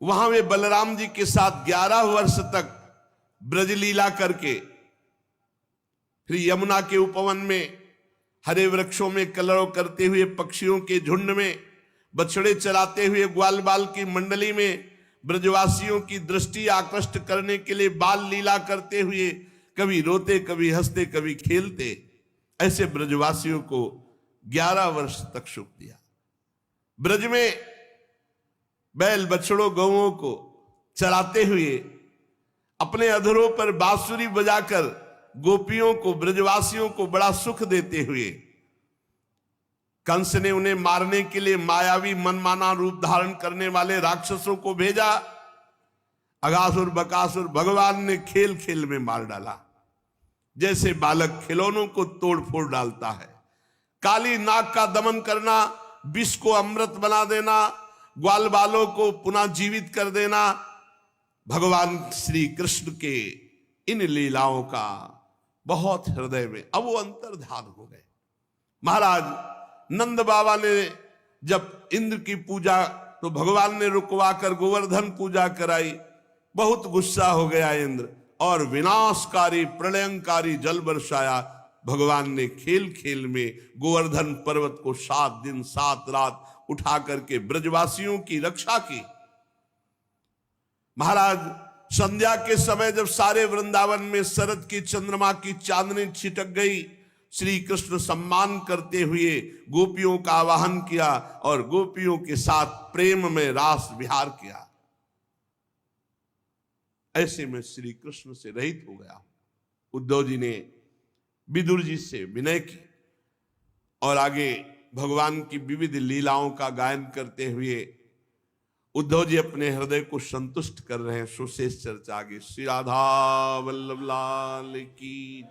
वहां वे बलराम जी के साथ 11 वर्ष तक ब्रजलीला करके फिर यमुना के उपवन में हरे वृक्षों में कलरव करते हुए, पक्षियों के झुंड में बछड़े चराते हुए, ग्वाल बाल की मंडली में ब्रजवासियों की दृष्टि आकृष्ट करने के लिए बाल लीला करते हुए कभी रोते, कभी हंसते, कभी खेलते, ऐसे ब्रजवासियों को 11 वर्ष तक सुख दिया। ब्रज में बैल बछड़ों गौओं को चलाते हुए अपने अधरों पर बांसुरी बजाकर गोपियों को, ब्रजवासियों को बड़ा सुख देते हुए कंस ने उन्हें मारने के लिए मायावी मनमाना रूप धारण करने वाले राक्षसों को भेजा। अगासुर बकासुर भगवान ने खेल खेल में मार डाला, जैसे बालक खिलौनों को तोड़ फोड़ डालता है। काली नाग का दमन करना, विष को अमृत बना देना, ग्वाल बालों को पुनः जीवित कर देना, भगवान श्री कृष्ण के इन लीलाओं का बहुत हृदय में अब वो अंतर्धान हो गए। महाराज नंद बाबा ने जब इंद्र की पूजा, तो भगवान ने रुकवा कर गोवर्धन पूजा कराई। बहुत गुस्सा हो गया इंद्र और विनाशकारी प्रलयंकारी जल बरसाया। भगवान ने खेल खेल में गोवर्धन पर्वत को 7 दिन 7 रात उठा करके ब्रजवासियों की रक्षा की। महाराज संध्या के समय जब सारे वृंदावन में शरद की चंद्रमा की चांदनी छिटक गई, श्री कृष्ण सम्मान करते हुए गोपियों का आवाहन किया और गोपियों के साथ प्रेम में रास विहार किया। ऐसे में श्री कृष्ण से रहित हो गया। उद्धव जी ने विदुर जी से विनय की और आगे भगवान की विविध लीलाओं का गायन करते हुए उद्धव जी अपने हृदय को संतुष्ट कर रहे हैं। सुशेष चर्चा आगे। श्री राधा वल्लभ लाल की।